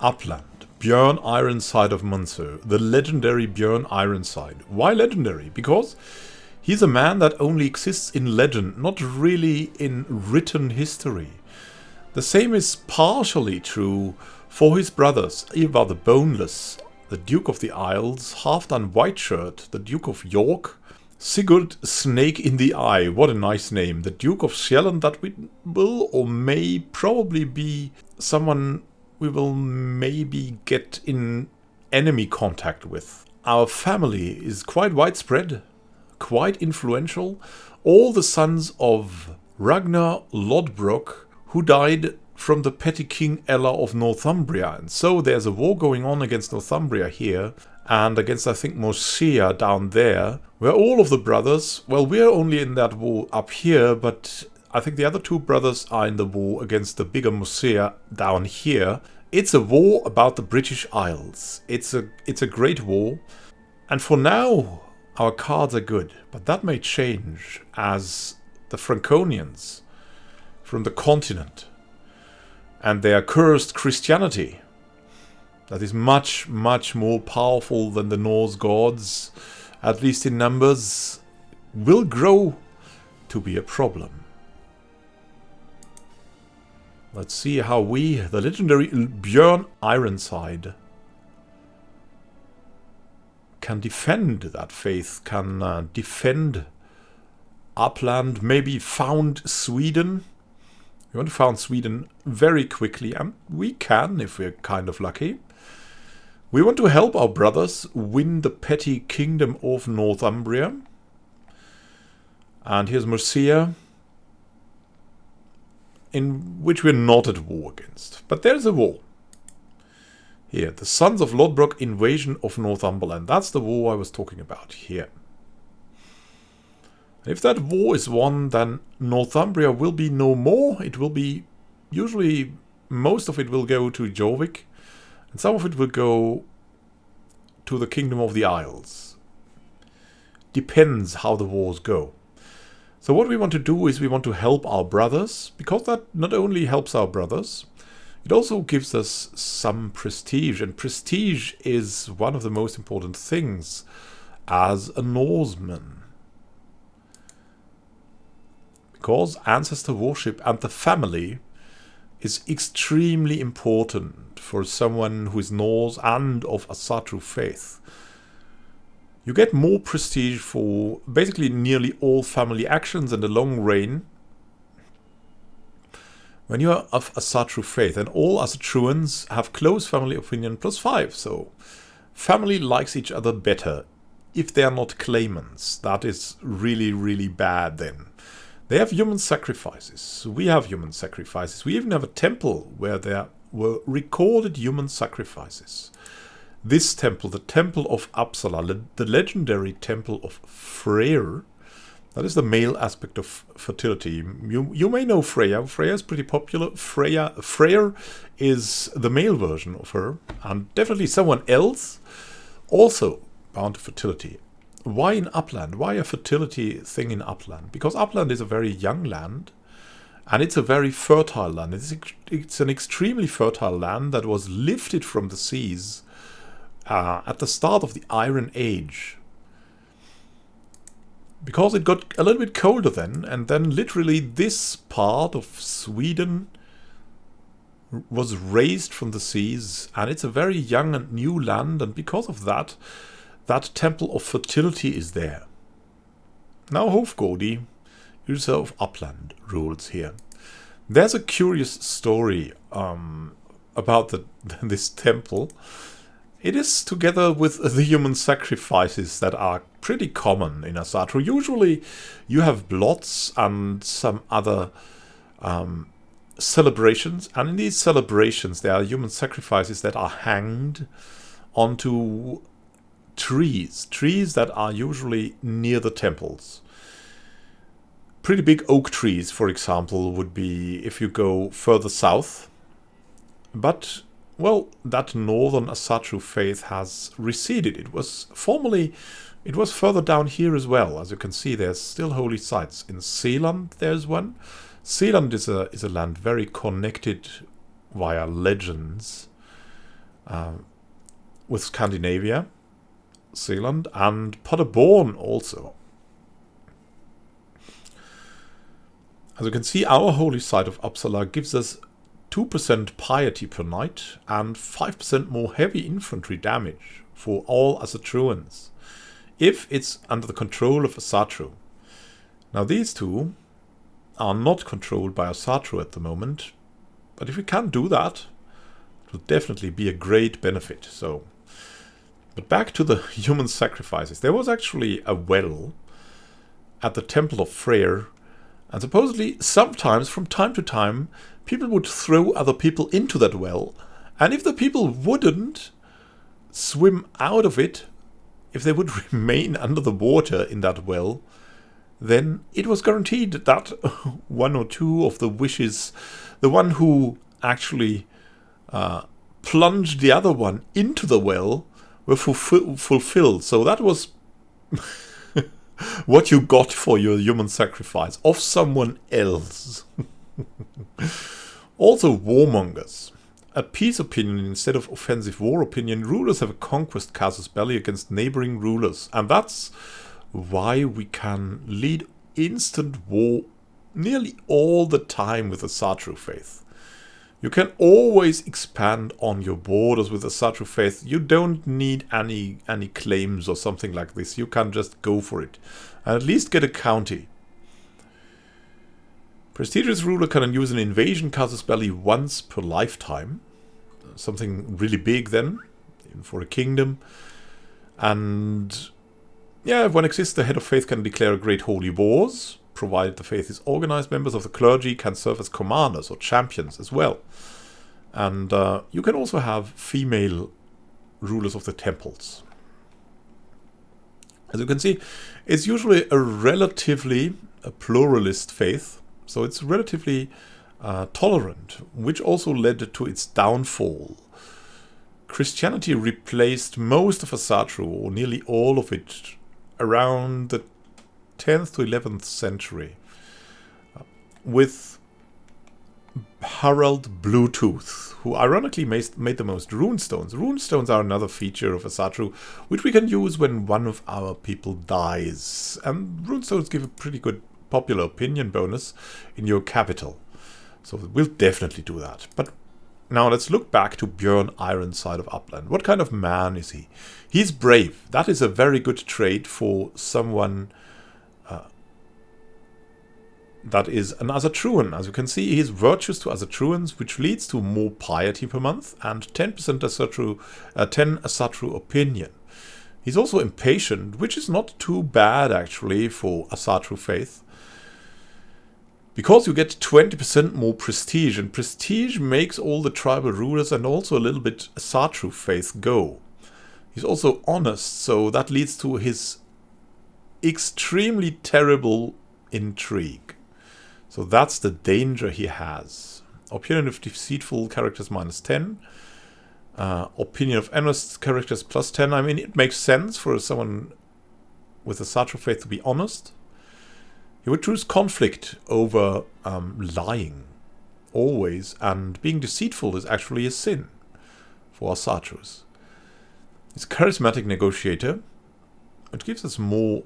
Upland. Björn Ironside of Munster. The legendary Björn Ironside. Why legendary? Because he's a man that only exists in legend, not really in written history. The same is partially true for his brothers, Ivar the Boneless, the Duke of the Isles, Halfdan Whiteshirt, the Duke of York, Sigurd Snake in the Eye, what a nice name, the Duke of Sjælland, that we will or may probably be someone we will maybe get in enemy contact with. Our family is quite widespread, quite influential. All the sons of Ragnar Lodbrok, who died from the petty King Ella of Northumbria. And so there's a war going on against Northumbria here, and against, I think, Mercia down there, where all of the brothers, well, we're only in that war up here, but I think the other two brothers are in the war against the bigger Mercia down here. It's a war about the British Isles. It's a great war. And for now, our cards are good. But that may change as the Franconians from the continent and their cursed Christianity, that is much, much more powerful than the Norse gods, at least in numbers, will grow to be a problem. Let's see how we, the legendary Björn Ironside, can defend that faith, can defend Upland, maybe found Sweden. We want to found Sweden very quickly, and we can if we're kind of lucky. We want to help our brothers win the petty kingdom of Northumbria. And here's Mercia, in which we're not at war against. But there's a war. Here, the Sons of Lodbrok invasion of Northumberland. That's the war I was talking about here. If that war is won, then Northumbria will be no more. It will be, usually, most of it will go to Jorvik, and some of it will go to the Kingdom of the Isles. Depends how the wars go. So what we want to do is we want to help our brothers, because that not only helps our brothers, it also gives us some prestige, and prestige is one of the most important things as a Norseman. Because ancestor worship and the family is extremely important for someone who is Norse and of Asatru faith. You get more prestige for basically nearly all family actions and a long reign when you are of Asatru faith, and all Asatruans have close family opinion +5, so family likes each other better if they are not claimants. That is really, really bad then. They have human sacrifices. We have human sacrifices. We even have a temple where there were recorded human sacrifices. This temple, the Temple of Uppsala, the legendary Temple of Freyr, that is the male aspect of fertility. You may know Freya. Freya is pretty popular. Freyr is the male version of her, and definitely someone else also bound to fertility. Why in Upland? Why a fertility thing in Upland? Because Upland is a very young land, and it's a very fertile land. It's an extremely fertile land that was lifted from the seas at the start of the Iron Age. Because it got a little bit colder then, and then literally this part of Sweden was raised from the seas, and it's a very young and new land, and because of that, that Temple of Fertility is there. Now Hofgårdi, user of Upland, rules here. There's a curious story about this temple. It is together with the human sacrifices that are pretty common in Asatru. Usually you have blots and some other celebrations, and in these celebrations there are human sacrifices that are hanged onto trees that are usually near the temples. Pretty big oak trees, for example, would be if you go further south. But, well, that northern Asatru faith has receded. It was further down here as well. As you can see, there's still holy sites. In Zealand, there's one. Zealand is a land very connected via legends with Scandinavia, Zealand, and Paderborn also. As you can see, our holy site of Uppsala gives us 2% piety per night and 5% more heavy infantry damage for all Asatruans, if it's under the control of Asatru. Now these two are not controlled by Asatru at the moment, but if we can do that, it will definitely be a great benefit. So, but back to the human sacrifices. There was actually a well at the Temple of Freyr, and supposedly sometimes, from time to time, people would throw other people into that well, and if the people wouldn't swim out of it, if they would remain under the water in that well, then it was guaranteed that one or two of the wishes, the one who actually plunged the other one into the well, were fulfilled. So that was what you got for your human sacrifice of someone else. Also, warmongers. At peace opinion instead of offensive war opinion, rulers have a conquest casus belli against neighboring rulers, and that's why we can lead instant war nearly all the time with the Asatru faith. You can always expand on your borders with the Asatru faith. You don't need any claims or something like this. You can just go for it and at least get a county. Prestigious ruler can use an invasion casus belli once per lifetime. Something really big then, even for a kingdom. And yeah, if one exists, the head of faith can declare great holy wars, provided the faith is organized. Members of the clergy can serve as commanders or champions as well. And you can also have female rulers of the temples. As you can see, it's usually a pluralist faith, so it's relatively tolerant, which also led to its downfall. Christianity replaced most of Asatru, or nearly all of it, around the 10th to 11th century, with Harald Bluetooth, who ironically made the most runestones. Runestones are another feature of Asatru, which we can use when one of our people dies. And runestones give a pretty good popular opinion bonus in your capital. So we'll definitely do that. But now let's look back to Björn Ironside of Uppland. What kind of man is he? He's brave. That is a very good trait for someone that is an Asatruan. As you can see, he is virtuous to Asatruans, which leads to more piety per month and 10% Asatru, 10 Asatru opinion. He's also impatient, which is not too bad actually for Asatru faith, because you get 20% more prestige, and prestige makes all the tribal rulers and also a little bit Asatru faith go. He's also honest, so that leads to his extremely terrible intrigue. So that's the danger he has. Opinion of deceitful characters -10. Opinion of honest characters +10. I mean, it makes sense for someone with a Asatru faith to be honest. He would choose conflict over lying, always, and being deceitful is actually a sin for Asatrus. He's a charismatic negotiator. It gives us more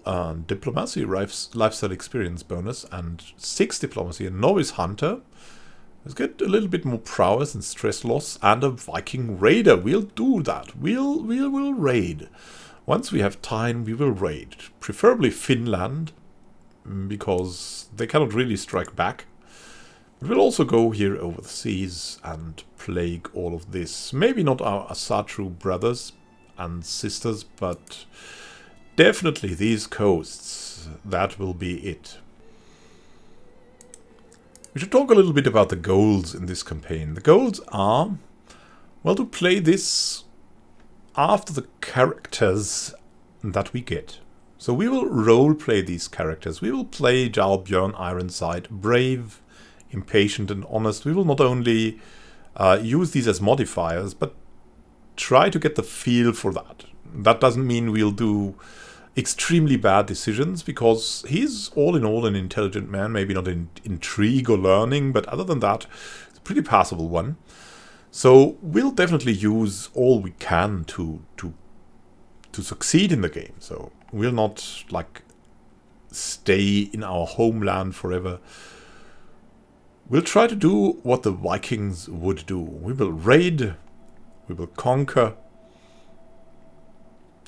diplomacy, lifestyle experience bonus, and 6 diplomacy. A novice hunter. Let's get a little bit more prowess and stress loss, and a Viking raider. We'll do that. We'll raid. Once we have time, we will raid. Preferably Finland, because they cannot really strike back. But we'll also go here over the seas and plague all of this. Maybe not our Asatru brothers and sisters, but definitely these coasts. That will be it. We should talk a little bit about the goals in this campaign. The goals are, well, to play this after the characters that we get. So we will roleplay these characters. We will play Jarl Björn Ironside, brave, impatient and honest. We will not only use these as modifiers, but try to get the feel for that. That doesn't mean we'll do extremely bad decisions, because he's all in all an intelligent man, maybe not in intrigue or learning, but other than that, it's a pretty passable one. So we'll definitely use all we can to succeed in the game. So we'll not like stay in our homeland forever. We'll try to do what the Vikings would do. We will raid, we will conquer,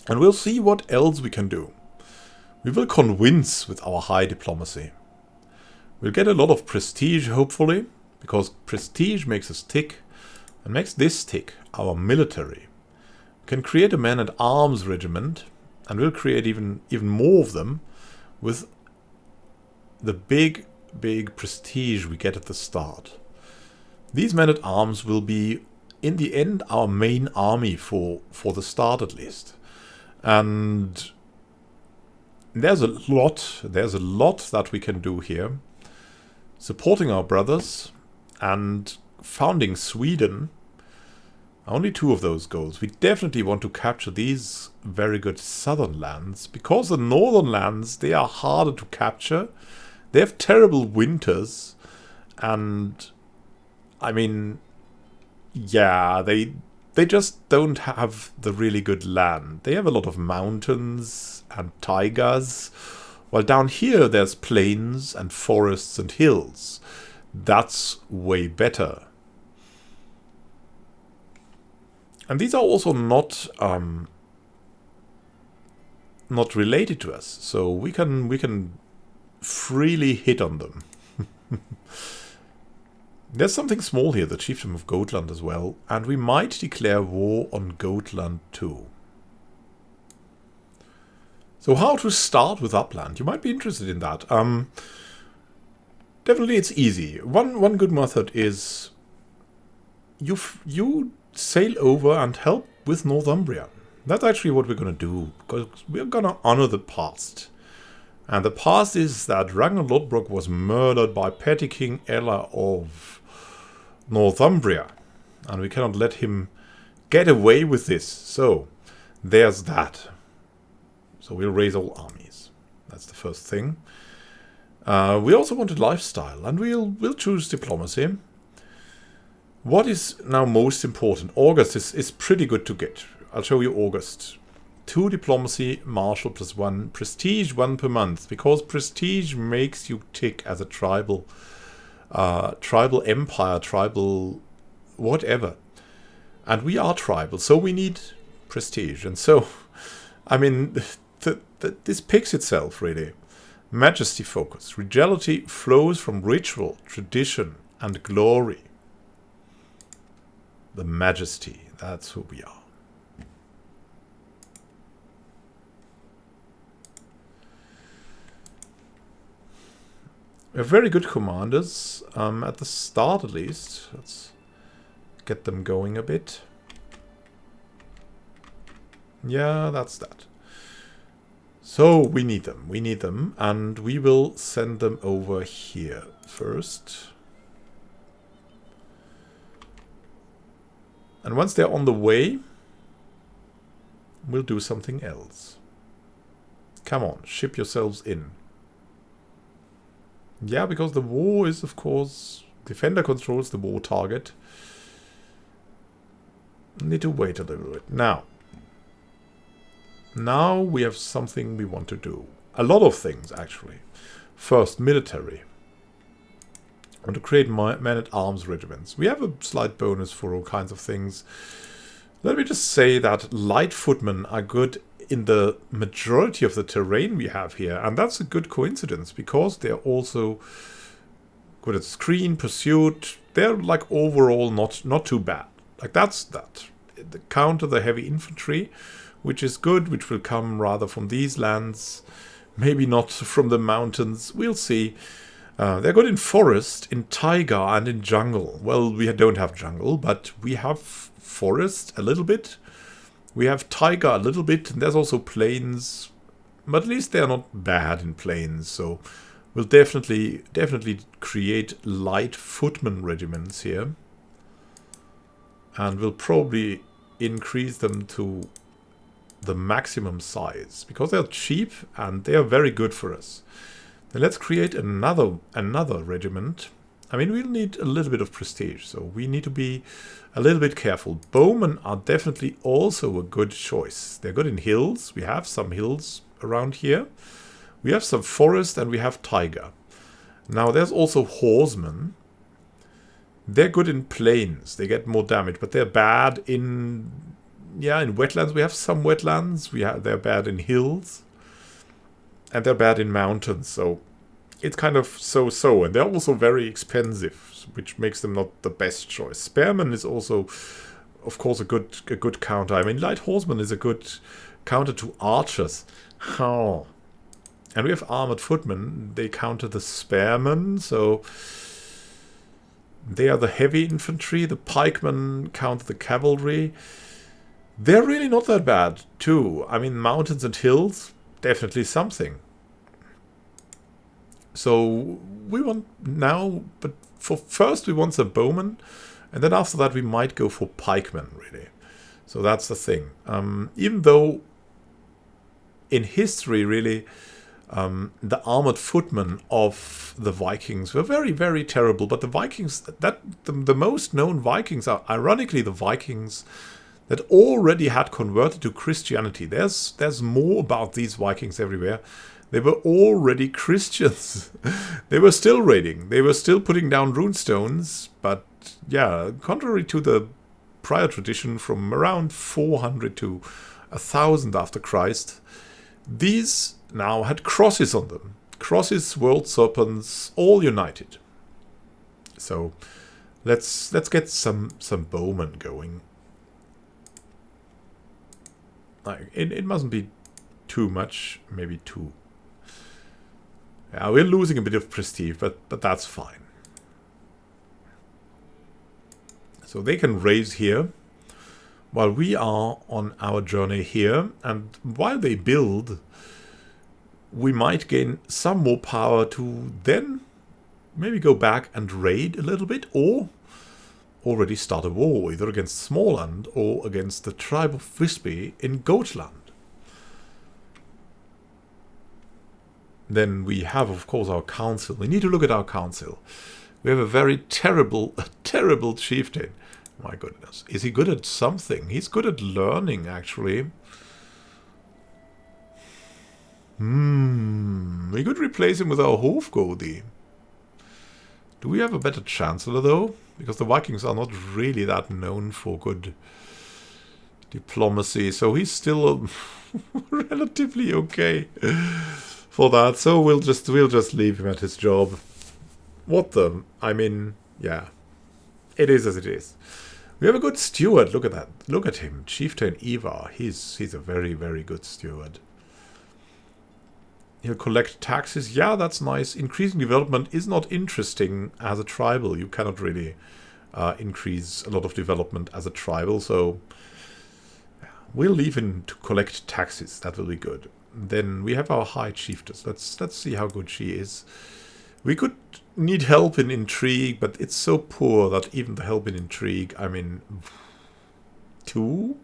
and we'll see what else we can do. We will convince with our high diplomacy. We'll get a lot of prestige, hopefully, because prestige makes us tick, and makes this tick, our military. We can create a man-at-arms regiment, and we'll create even more of them with the big prestige we get at the start. These men-at-arms will be, in the end, our main army for the start at least. And there's a lot that we can do here. Supporting our brothers and founding Sweden. Only 2 of those goals. We definitely want to capture these very good southern lands, because the northern lands, they are harder to capture. They have terrible winters, and I mean, yeah, they just don't have the really good land. They have a lot of mountains and taigas, while down here there's plains and forests and hills. That's way better. And these are also not related to us, so we can freely hit on them. There's something small here, the Chieftain of Goatland as well, and we might declare war on Goatland too. So how to start with Upland? You might be interested in that. Definitely it's easy. One good method is you sail over and help with Northumbria. That's actually what we're going to do, because we're going to honor the past. And the past is that Ragnar Lodbrok was murdered by petty King Ella of Northumbria, and we cannot let him get away with this. So there's that. So we'll raise all armies. That's the first thing. We also wanted lifestyle, and we'll choose diplomacy. What is now most important? August is pretty good to get. I'll show you August. 2 diplomacy, martial +1, prestige 1 per month, because prestige makes you tick as a tribal empire, tribal whatever. And we are tribal, so we need prestige. And so, I mean, this picks itself, really. Majesty focus. Regality flows from ritual, tradition, and glory. The majesty, that's who we are. We have very good commanders, at the start at least. Let's get them going a bit. Yeah, that's that. So we need them, and we will send them over here first. And once they're on the way, we'll do something else. Come on, ship yourselves in. Yeah, because the war is, of course, defender controls the war target. Need to wait a little bit. Now we have something we want to do. A lot of things, actually. First, military. I want to create men-at-arms regiments. We have a slight bonus for all kinds of things. Let me just say that light footmen are good in the majority of the terrain we have here, and that's a good coincidence, because they're also good at screen, pursuit. They're like overall not too bad. Like that's that. The counter the heavy infantry, which is good, which will come rather from these lands, maybe not from the mountains. We'll see. They're good in forest, in taiga, and in jungle. Well, we don't have jungle, but we have forest a little bit. We have taiga a little bit, and there's also plains, but at least they're not bad in plains, so we'll definitely create light footman regiments here. And we'll probably increase them to the maximum size, because they're cheap and they are very good for us. Then let's create another regiment. I mean, we'll need a little bit of prestige, so we need to be a little bit careful. Bowmen are definitely also a good choice. They're good in hills. We have some hills around here. We have some forest and we have tiger. Now, there's also horsemen. They're good in plains. They get more damage, but they're bad in... Yeah, in wetlands. We have some wetlands. They're bad in hills. And they're bad in mountains, so... It's kind of so-so, and they're also very expensive, which makes them not the best choice. Spearmen is also, of course, a good counter. I mean, light horseman is a good counter to archers. Oh. And we have armored footmen. They counter the spearmen, so they are the heavy infantry. The pikemen counter the cavalry. They're really not that bad, too. I mean, mountains and hills, definitely something. So we want now, but first we want some bowmen, and then after that we might go for pikemen, really. So that's the thing. Even though in history, really, the armored footmen of the Vikings were very, very terrible. But the Vikings, the most known Vikings are ironically the Vikings that already had converted to Christianity. There's more about these Vikings everywhere. They were already Christians. They were still raiding. They were still putting down runestones. But yeah, contrary to the prior tradition from around 400 to 1000 after Christ, these now had crosses on them. Crosses, world serpents, all united. So let's get some bowmen going. It mustn't be too much, maybe 2. Yeah, we're losing a bit of prestige, but that's fine. So they can raise here while we are on our journey here. And while they build, we might gain some more power to then maybe go back and raid a little bit, or already start a war, either against Smallland or against the tribe of Visby in Goatland. Then we have, of course, our council. We need to look at our council. We have a very terrible chieftain. My goodness. Is he good at something? He's good at learning, actually. We could replace him with our Hofgodi. Do we have a better chancellor, though? Because the Vikings are not really that known for good diplomacy. So he's still relatively okay for that, so we'll just leave him at his job. What the? I mean, yeah, it is as it is. We have a good steward. Look at that. Look at him, Chieftain Ivar. He's a very, very good steward. He'll collect taxes. Yeah, that's nice. Increasing development is not interesting as a tribal. You cannot really increase a lot of development as a tribal, so we'll leave him to collect taxes. That will be good. Then we have our High Chiefess. Let's see how good she is. We could need help in intrigue, but it's so poor that even the help in intrigue, I mean, 2?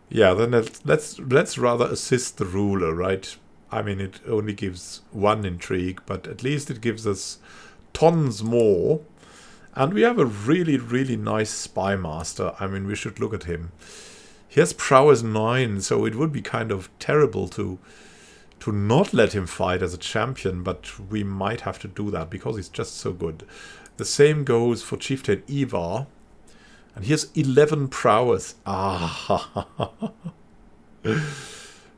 Yeah, then let's rather assist the ruler, right? I mean, it only gives 1 intrigue, but at least it gives us tons more. And we have a really, really nice spy master. I mean, we should look at him. He has prowess 9, so it would be kind of terrible to not let him fight as a champion, but we might have to do that because he's just so good. The same goes for Chieftain Ivar, and he has 11 prowess.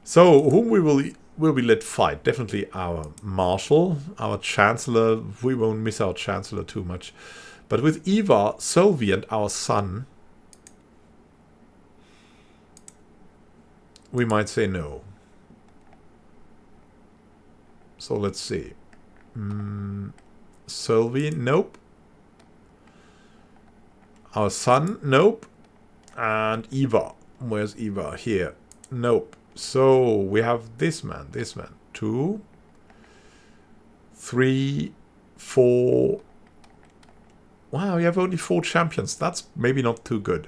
So whom will we let fight? Definitely our marshal, our chancellor. We won't miss our chancellor too much, but with Ivar, Sölvi, and our son, we might say no. So let's see. Sölvi, nope. Our son, nope. And Ivar. Where's Ivar? Here. Nope. So we have this man. 2, 3, 4. Wow, we have only 4 champions. That's maybe not too good.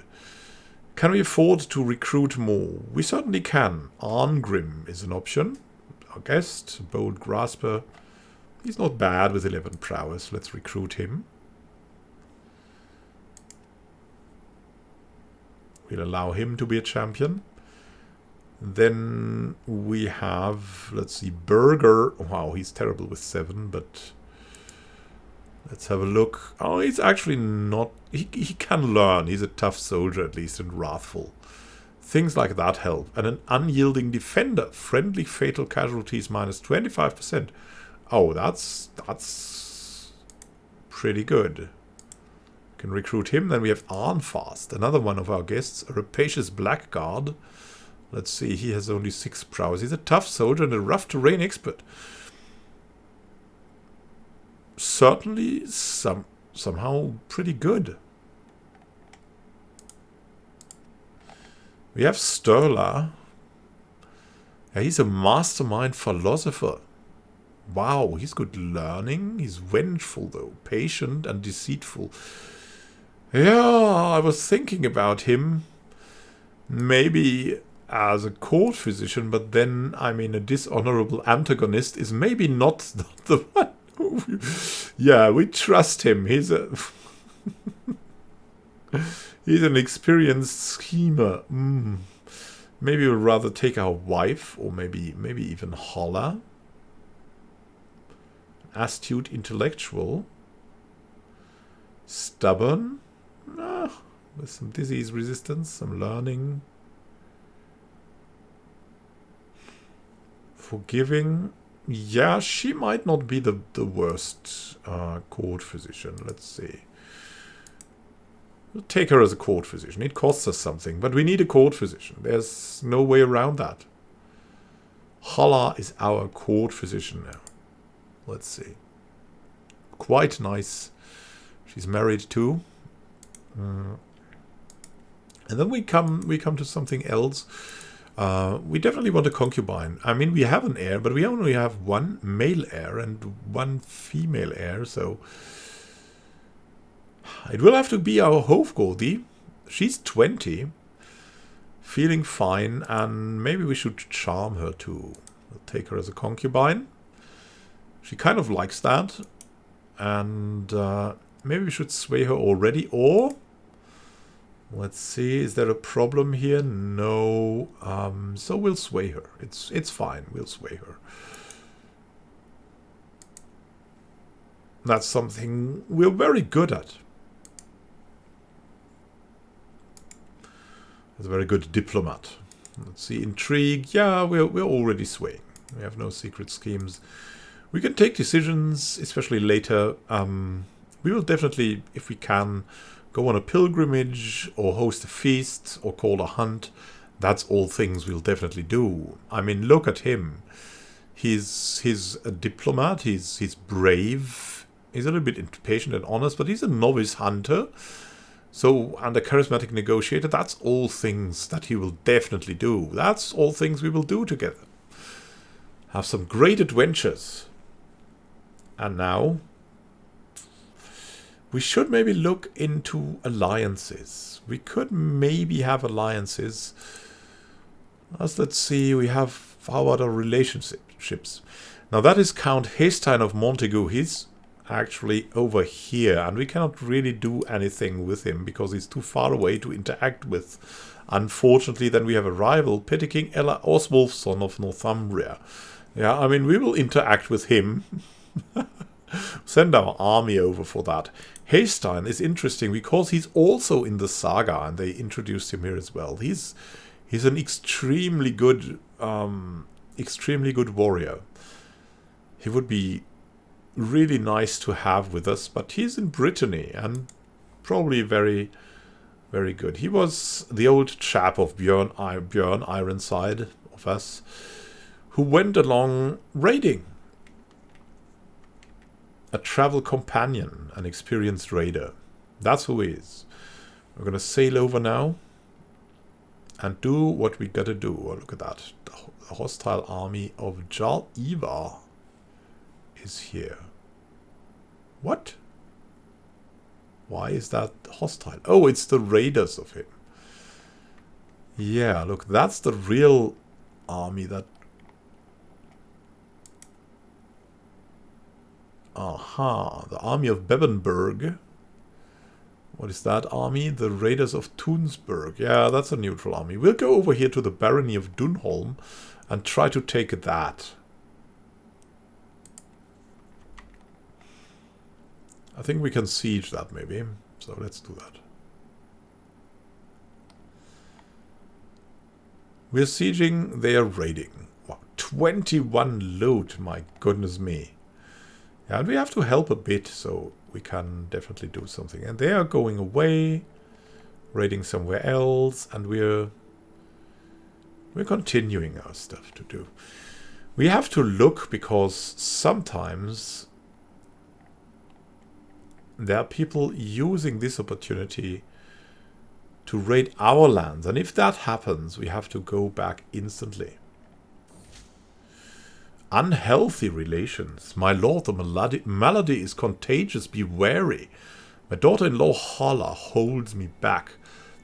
Can we afford to recruit more? We certainly can. Arngrim is an option. Our guest, Bold Grasper. He's not bad with 11 prowess. Let's recruit him. We'll allow him to be a champion. Then we have, let's see, Burger. Wow, he's terrible with 7, but let's have a look. Oh, he's actually not... He can learn. He's a tough soldier, at least, and wrathful. Things like that help. And an unyielding defender. Friendly fatal casualties minus 25%. Oh, that's pretty good. Can recruit him. Then we have Arnfast, another one of our guests. A rapacious blackguard. Let's see, he has only 6 prowess. He's a tough soldier and a rough terrain expert. Certainly somehow pretty good. We have Sturla. Yeah, he's a mastermind philosopher. Wow, he's good learning. He's vengeful though, patient and deceitful. Yeah, I was thinking about him. Maybe as a court physician, but then, I mean, a dishonorable antagonist is maybe not the one. Yeah, we trust him. He's a... He's an experienced schemer. Maybe we'll rather take our wife, or maybe even Holla. Astute intellectual. Stubborn. With some disease resistance, some learning. Forgiving. Yeah, she might not be the worst court physician. Let's see. We'll take her as a court physician. It costs us something, but we need a court physician. There's no way around that. Hala is our court physician now. Let's see. Quite nice. She's married too. And then we come to something else. We definitely want a concubine. I mean, we have an heir, but we only have 1 male heir and 1 female heir, so it will have to be our Hofgodi. She's 20, feeling fine, and maybe we should charm her too. We'll take her as a concubine. She kind of likes that, and maybe we should sway her already, or... Let's see, is there a problem here? No. So we'll sway her. It's fine. We'll sway her. That's something we're very good at. He's a very good diplomat. Let's see, intrigue. Yeah, we're already swaying. We have no secret schemes. We can take decisions, especially later. We will definitely, if we can, go on a pilgrimage, or host a feast, or call a hunt. That's all things we'll definitely do. I mean, look at him. He's a diplomat, he's brave, he's a little bit impatient and honest, but he's a novice hunter. So, and a charismatic negotiator, that's all things that he will definitely do. That's all things we will do together. Have some great adventures. And now... we should maybe look into alliances. We could maybe have alliances. Let's see, we have, how about our relationships? Now that is Count Hestein of Montaigu. He's actually over here, and we cannot really do anything with him because he's too far away to interact with. Unfortunately, then we have a rival, Petty King Ella Oswulfsson of Northumbria. Yeah, I mean, we will interact with him. Send our army over for that. Hestein is interesting because he's also in the saga, and they introduced him here as well. He's an extremely good warrior. He would be really nice to have with us, but he's in Brittany and probably very, very good. He was the old chap of Björn Ironside of us, who went along raiding. A travel companion, an experienced raider. That's who he is. We're going to sail over now and do what we got to do. Oh, look at that. The hostile army of Jarl Ivar is here. What? Why is that hostile? Oh, it's the raiders of him. Yeah, look, that's the real army that... Aha, the army of Bebenberg. What is that army? The Raiders of Tunsberg. Yeah, that's a neutral army. We'll go over here to the Barony of Dunholm and try to take that. I think we can siege that maybe. So let's do that. We're sieging, they are raiding. Wow, 21 loot, my goodness me. Yeah, and we have to help a bit, so we can definitely do something. And they are going away, raiding somewhere else, and we're continuing our stuff to do. We have to look, because sometimes there are people using this opportunity to raid our lands, and if that happens, we have to go back instantly. Unhealthy relations. My lord, the malady is contagious, be wary. My daughter-in-law Hala holds me back.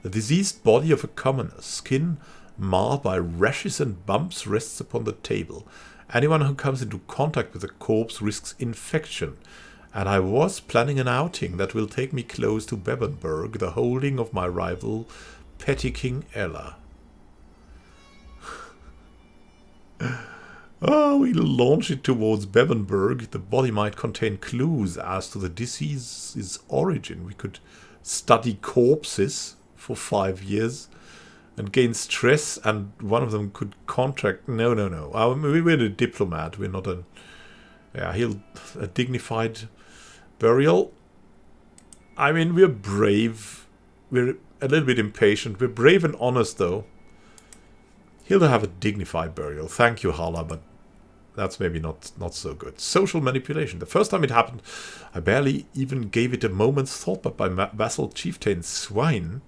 The diseased body of a commoner, skin marred by rashes and bumps, rests upon the table. Anyone who comes into contact with the corpse risks infection. And I was planning an outing that will take me close to Bebenberg, the holding of my rival, Petty King Ella. Oh, we'll launch it towards Bebenberg. The body might contain clues as to the disease's origin. We could study corpses for 5 years and gain stress, and one of them could contract... No. We're a diplomat. We're not a... Yeah, a dignified... burial. I mean, we're brave. We're a little bit impatient. We're brave and honest, though. He'll have a dignified burial. Thank you, Hala, but that's maybe not so good. Social manipulation. The first time it happened, I barely even gave it a moment's thought, but my vassal chieftain Swine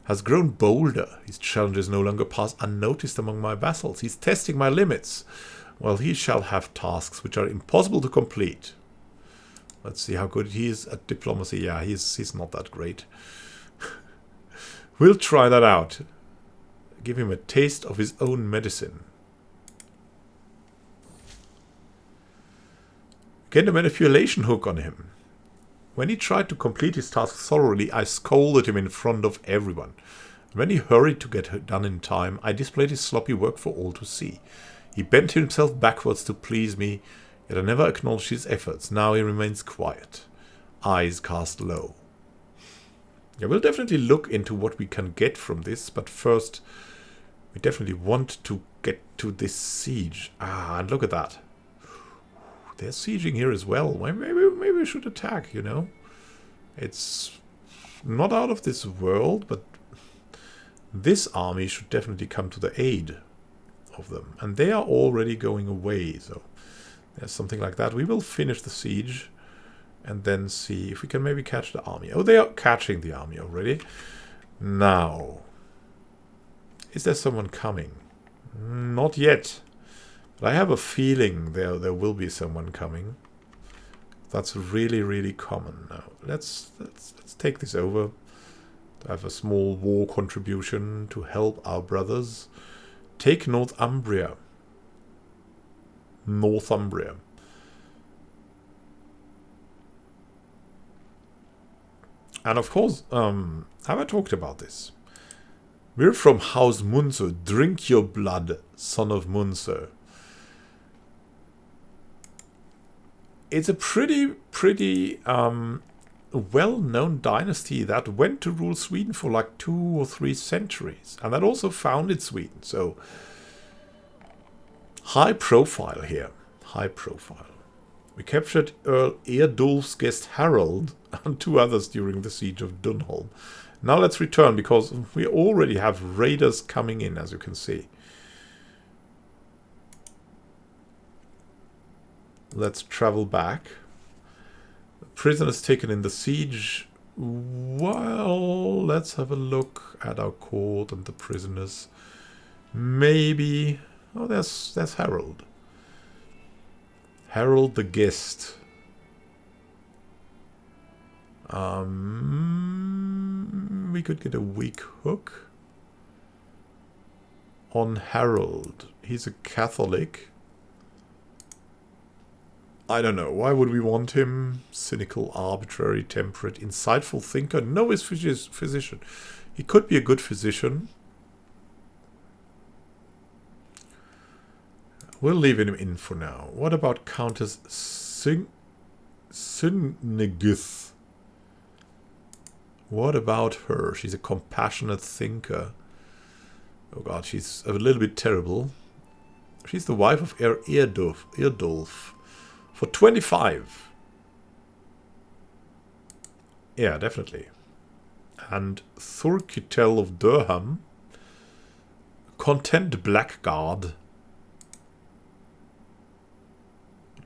has grown bolder. His challenges no longer pass unnoticed among my vassals. He's testing my limits. Well, he shall have tasks which are impossible to complete. Let's see how good he is at diplomacy. Yeah, he's not that great. We'll try that out. Give him a taste of his own medicine. Get a manipulation hook on him. When he tried to complete his task thoroughly, I scolded him in front of everyone. When he hurried to get it done in time, I displayed his sloppy work for all to see. He bent himself backwards to please me, yet I never acknowledged his efforts. Now he remains quiet, eyes cast low. Yeah, we'll definitely look into what we can get from this, but first we definitely want to get to this siege. Ah, and look at that. They're sieging here as well. Maybe we should attack, you know. It's not out of this world, but this army should definitely come to the aid of them. And they are already going away, so there's something like that. We will finish the siege and then see if we can maybe catch the army. Oh, they are catching the army already. Now, is there someone coming? Not yet. But I have a feeling there will be someone coming. That's really, really common. Now, let's take this over to have a small war contribution to help our brothers. Take Northumbria. Northumbria. And of course, have I talked about this? We're from House Munzer. Drink your blood, son of Munzer. It's a pretty well-known dynasty that went to rule Sweden for like 2 or 3 centuries. And that also founded Sweden. So, high profile here. High profile. We captured Earl Eardulf's guest Harold and 2 others during the siege of Dunholm. Now let's return, because we already have raiders coming in, as you can see. Let's travel back. Prisoners taken in the siege. Well, let's have a look at our court and the prisoners. Maybe... Oh, there's Harold. Harold the guest. We could get a weak hook on Harold. He's a Catholic. I don't know. Why would we want him? Cynical, arbitrary, temperate, insightful thinker. No, he's physician. He could be a good physician. We'll leave him in for now. What about Countess Synnegith? What about her? She's a compassionate thinker. Oh god, she's a little bit terrible. She's the wife of Eardulf. For 25. Yeah, definitely. And Thurkitel of Durham. Content Blackguard.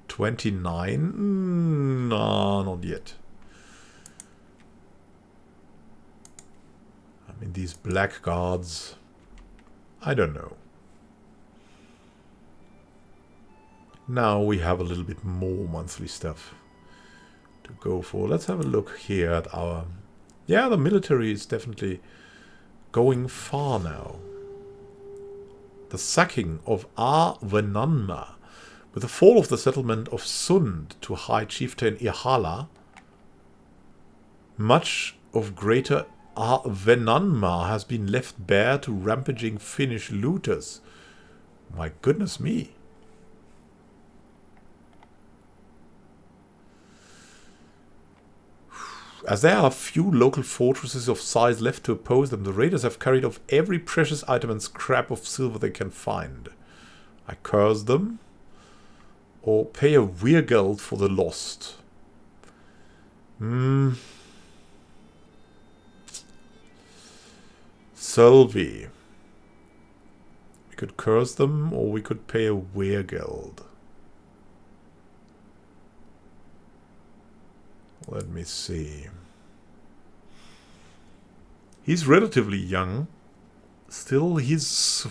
29? No, not yet. I mean, these blackguards. I don't know. Now we have a little bit more monthly stuff to go for. Let's have a look here at our... Yeah, the military is definitely going far now. The sacking of Arvenanma. With the fall of the settlement of Sund to High Chieftain Ihala, much of Greater Arvenanma has been left bare to rampaging Finnish looters. My goodness me. As there are few local fortresses of size left to oppose them, the raiders have carried off every precious item and scrap of silver they can find. I curse them, or pay a weirgeld for the lost. Sylvie. We could curse them, or we could pay a weirgeld. Let me see. He's relatively young. Still, he's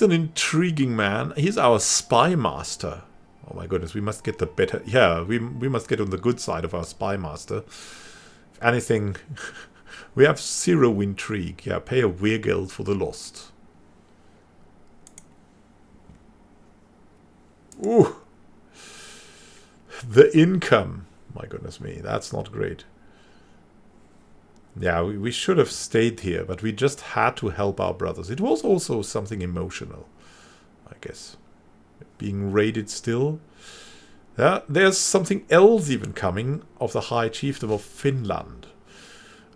an intriguing man. He's our spy master. Oh my goodness, we must get the better... Yeah, we must get on the good side of our spy master. If anything, we have 0 intrigue. Yeah, pay a weirgeld for the lost. Ooh. The income. My goodness me, that's not great. Yeah, we should have stayed here, but we just had to help our brothers. It was also something emotional, I guess. Being raided still. Yeah, there's something else even coming of the High Chieftain of Finland.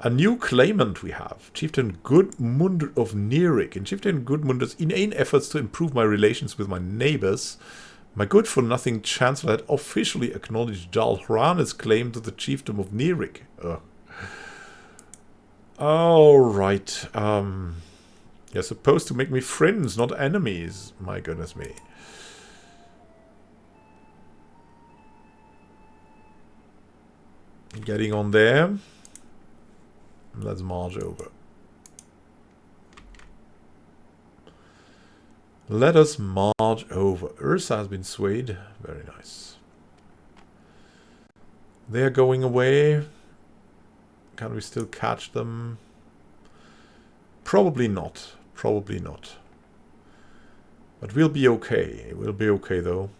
A new claimant we have, Chieftain Gudmund of Nirik. In Chieftain Gudmund's inane efforts to improve my relations with my neighbors, my good-for-nothing chancellor had officially acknowledged Jarl Hrane's claim to the chiefdom of Nirik. Alright. You're supposed to make me friends, not enemies. My goodness me. Getting on there. Let's march over. Let us march over. Ursa has been swayed. Very nice. They're going away. Can we still catch them? Probably not. Probably not. But we'll be okay. We'll be okay though.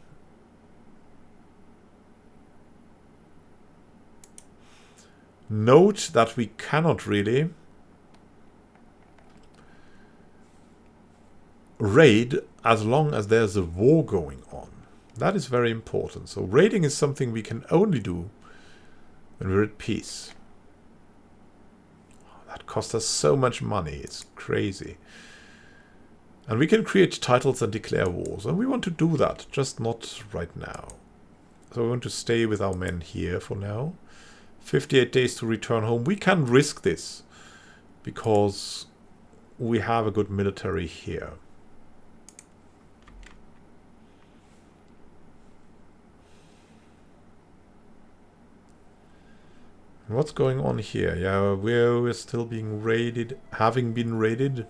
Note that we cannot really raid as long as there's a war going on. That is very important. So raiding is something we can only do when we're at peace. That costs us so much money. It's crazy. And we can create titles and declare wars. And we want to do that, just not right now. So we want to stay with our men here for now. 58 days to return home. We can risk this because we have a good military here. What's going on here? Yeah, we're still being raided, having been raided.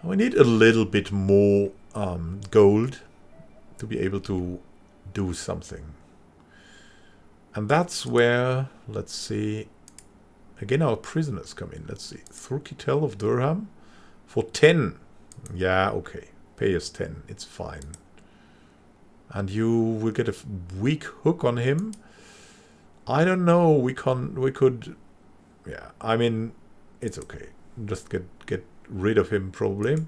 We need a little bit more gold to be able to do something. And that's where, let's see, again our prisoners come in. Let's see, Thurkitel of Durham for 10. Yeah, okay. Pay us 10. It's fine. And you will get a weak hook on him. I don't know. We could. Yeah. I mean, it's okay. Just get rid of him probably.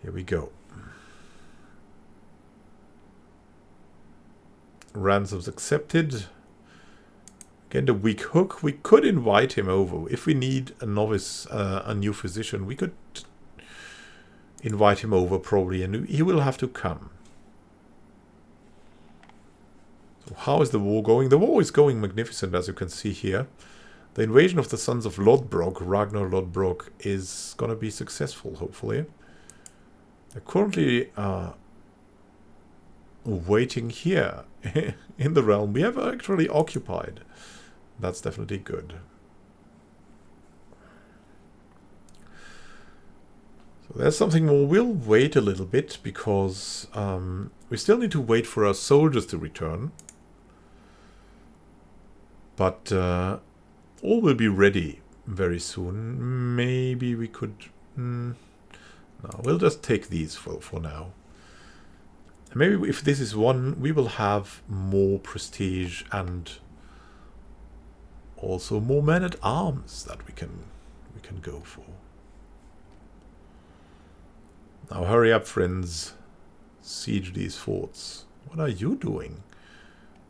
Here we go. Ransoms accepted. Again, the weak hook. We could invite him over. If we need a novice, a new physician, we could invite him over probably, and he will have to come. So how is the war going? The war is going magnificent, as you can see here. The invasion of the sons of Lodbrok, Ragnar Lodbrok, is going to be successful, hopefully. They're currently waiting here in the realm we have actually occupied. That's definitely good. So there's something more. We'll wait a little bit because we still need to wait for our soldiers to return. But all will be ready very soon. Maybe we could... no, we'll just take these for now. And maybe if this is one, we will have more prestige and also more men-at-arms that we can go for. Now hurry up, friends. Siege these forts. What are you doing?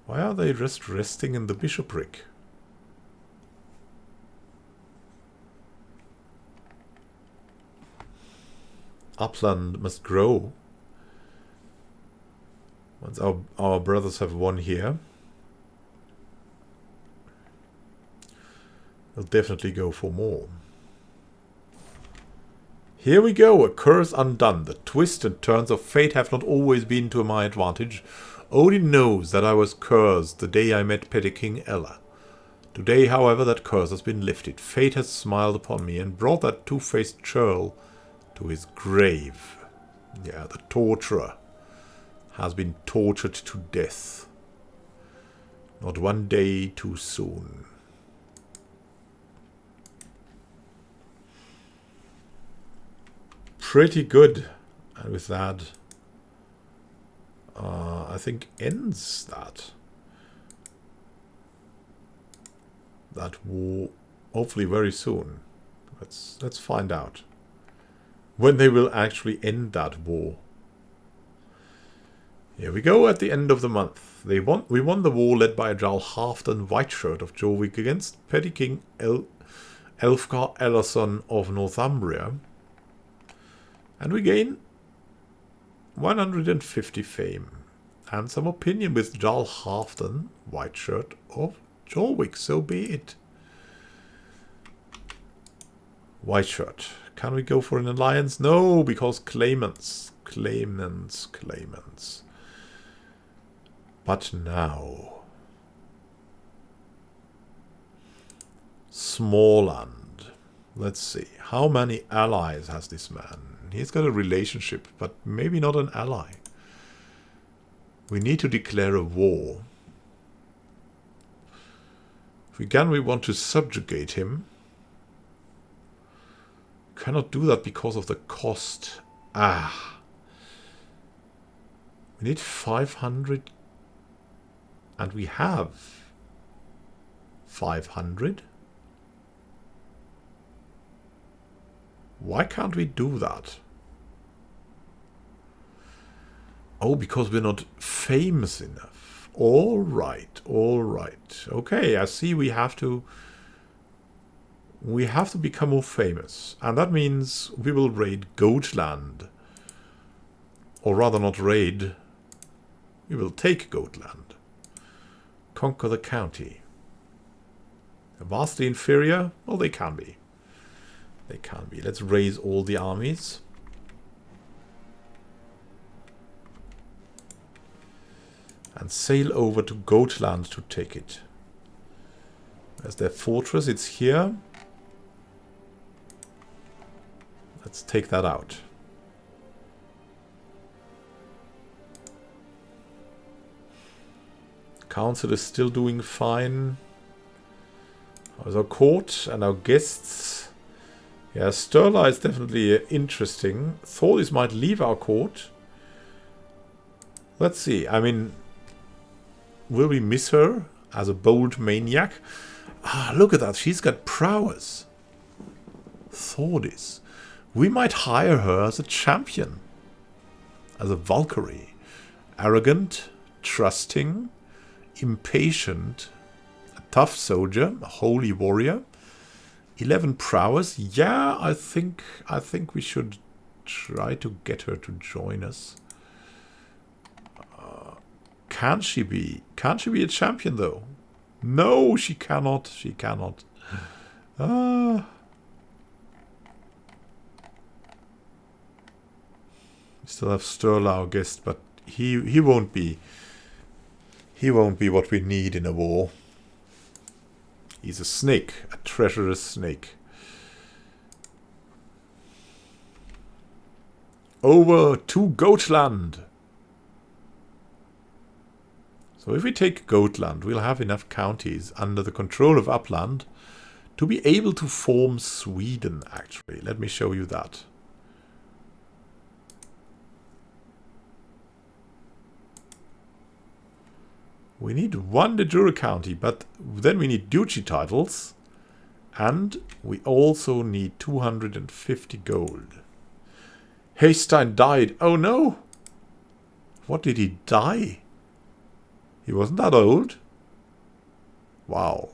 Why are they just resting in the bishopric? Upland must grow. Once our brothers have won here, we'll definitely go for more. Here we go, a curse undone. The twists and turns of fate have not always been to my advantage. Odin knows that I was cursed the day I met petty King Ella. Today, however, that curse has been lifted. Fate has smiled upon me and brought that two-faced churl to his grave. Yeah, the torturer has been tortured to death. Not one day too soon. Pretty good. And with that, I think ends that war, hopefully very soon. Let's find out when they will actually end that war. Here we go at the end of the month. We won the war led by Jarl Halfdan Whiteshirt of Jorvik against petty King Elfgar Ellerson of Northumbria. And we gain 150 fame and some opinion with Jarl Halfdan Whiteshirt of Jorvik, so be it. Whiteshirt. Can we go for an alliance? No, because claimants. But now. Smallland. Let's see. How many allies has this man? He's got a relationship, but maybe not an ally. We need to declare a war. If we want to subjugate him. Cannot do that because of the cost. We need 500. And we have 500. Why can't we do that? Oh, because we're not famous enough. All right. Okay, I see we have to become more famous. And that means we will raid Goatland. Or rather not raid. We will take Goatland. Conquer the county. Vastly inferior? Well, they can be. They can be. Let's raise all the armies. And sail over to Goatland to take it. There's their fortress. It's here. Let's take that out. Council is still doing fine. How's our court and our guests? Yeah, Sturla is definitely interesting. Thordis might leave our court. Let's see. I mean, will we miss her as a bold maniac? Ah, look at that. She's got prowess. Thordis. We might hire her as a champion. As a Valkyrie. Arrogant, trusting, impatient, a tough soldier, a holy warrior. 11 prowess. Yeah, I think we should try to get her to join us. Can she be a champion though? No, she cannot. She cannot. We still have Sturla, our guest, but he won't be. He won't be what we need in a war. He's a snake, a treacherous snake. Over to Goatland. So if we take Goatland, we'll have enough counties under the control of Uppland to be able to form Sweden, actually. Let me show you that. We need one de jure county, but then we need duchy titles. And we also need 250 gold. Haystein died. Oh no! What did he die? He wasn't that old. Wow.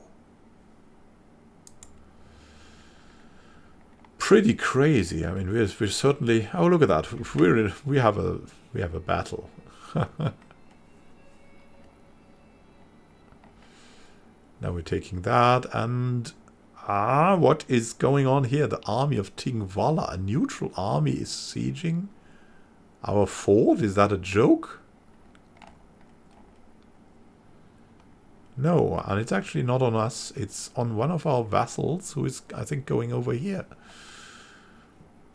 Pretty crazy. I mean, we're certainly. Oh, look at that. We have a battle. Now we're taking that, and what is going on here? The army of Tingvalla, a neutral army, is sieging our fort. Is that a joke? No, and it's actually not on us. It's on one of our vassals who is, I think, going over here.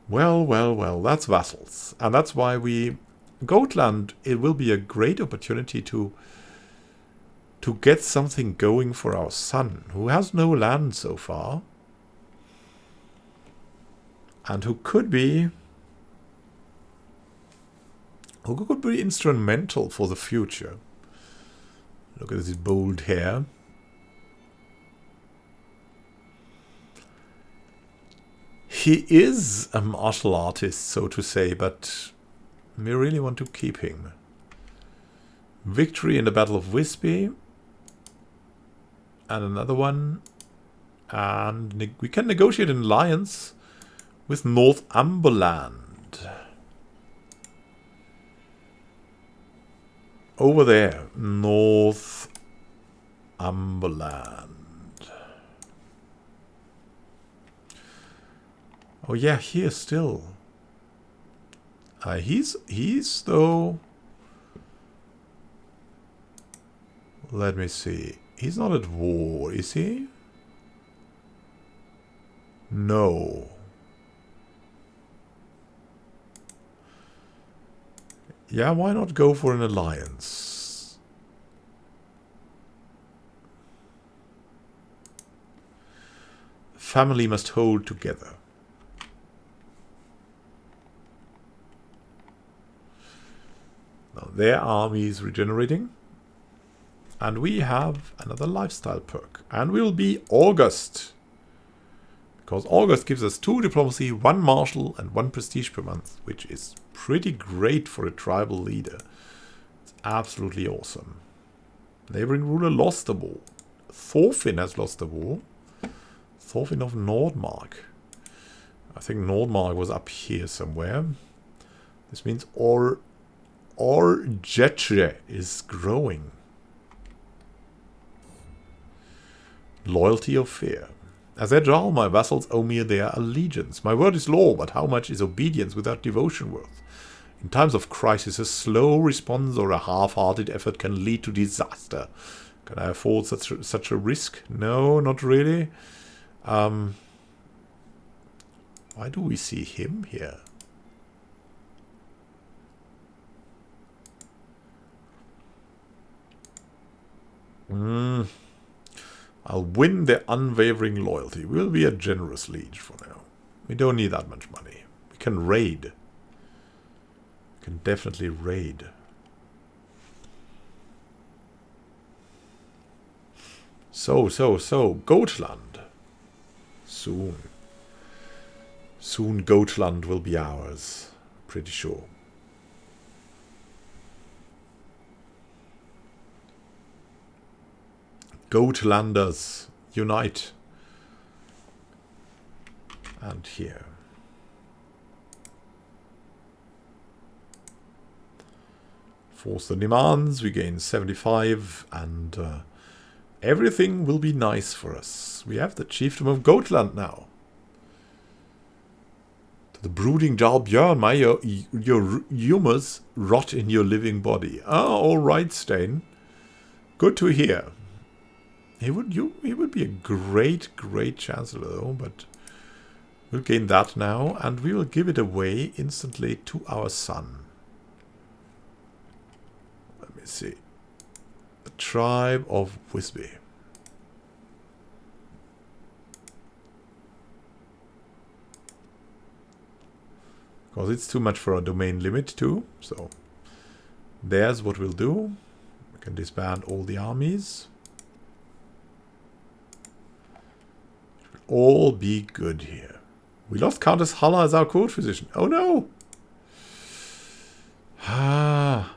Well, well, well, that's vassals. And that's why Goatland, it will be a great opportunity to get something going for our son, who has no land so far. And who could be instrumental for the future. Look at his bold hair. He is a martial artist, so to say, but we really want to keep him. Victory in the Battle of Wisby. And another one. And we can negotiate an alliance with Northumberland. Over there, Northumberland. Oh yeah, here still. He's though. Let me see. He's not at war, is he? No. Yeah, why not go for an alliance? Family must hold together. Now their army is regenerating. And we have another lifestyle perk. And we'll be August. Because August gives us 2 diplomacy, 1 martial, and 1 prestige per month, which is pretty great for a tribal leader. It's absolutely awesome. Neighboring ruler lost the war. Thorfinn has lost the war. Thorfinn of Nordmark. I think Nordmark was up here somewhere. This means Orjetre is growing. Loyalty or fear. As their Jarl, my vassals owe me their allegiance. My word is law, but how much is obedience without devotion worth? In times of crisis, a slow response or a half-hearted effort can lead to disaster. Can I afford such a risk? No, not really. Why do we see him here? I'll win their unwavering loyalty. We'll be a generous liege for now. We don't need that much money. We can raid. We can definitely raid. So, Goatland. Soon. Soon Goatland will be ours. Pretty sure. Goatlanders, unite. And here. Force the demands, we gain 75, and everything will be nice for us. We have the Chieftain of Goatland now. The brooding Jarl Björn, your humors rot in your living body. Ah, all right, Stein. Good to hear. He would be a great chancellor, though, but we'll gain that now, and we will give it away instantly to our son. Let me see. The tribe of Wisby. Because it's too much for our domain limit too, so there's what we'll do. We can disband all the armies. It will all be good here. We lost Countess Halla as our court physician. Oh no! Ah.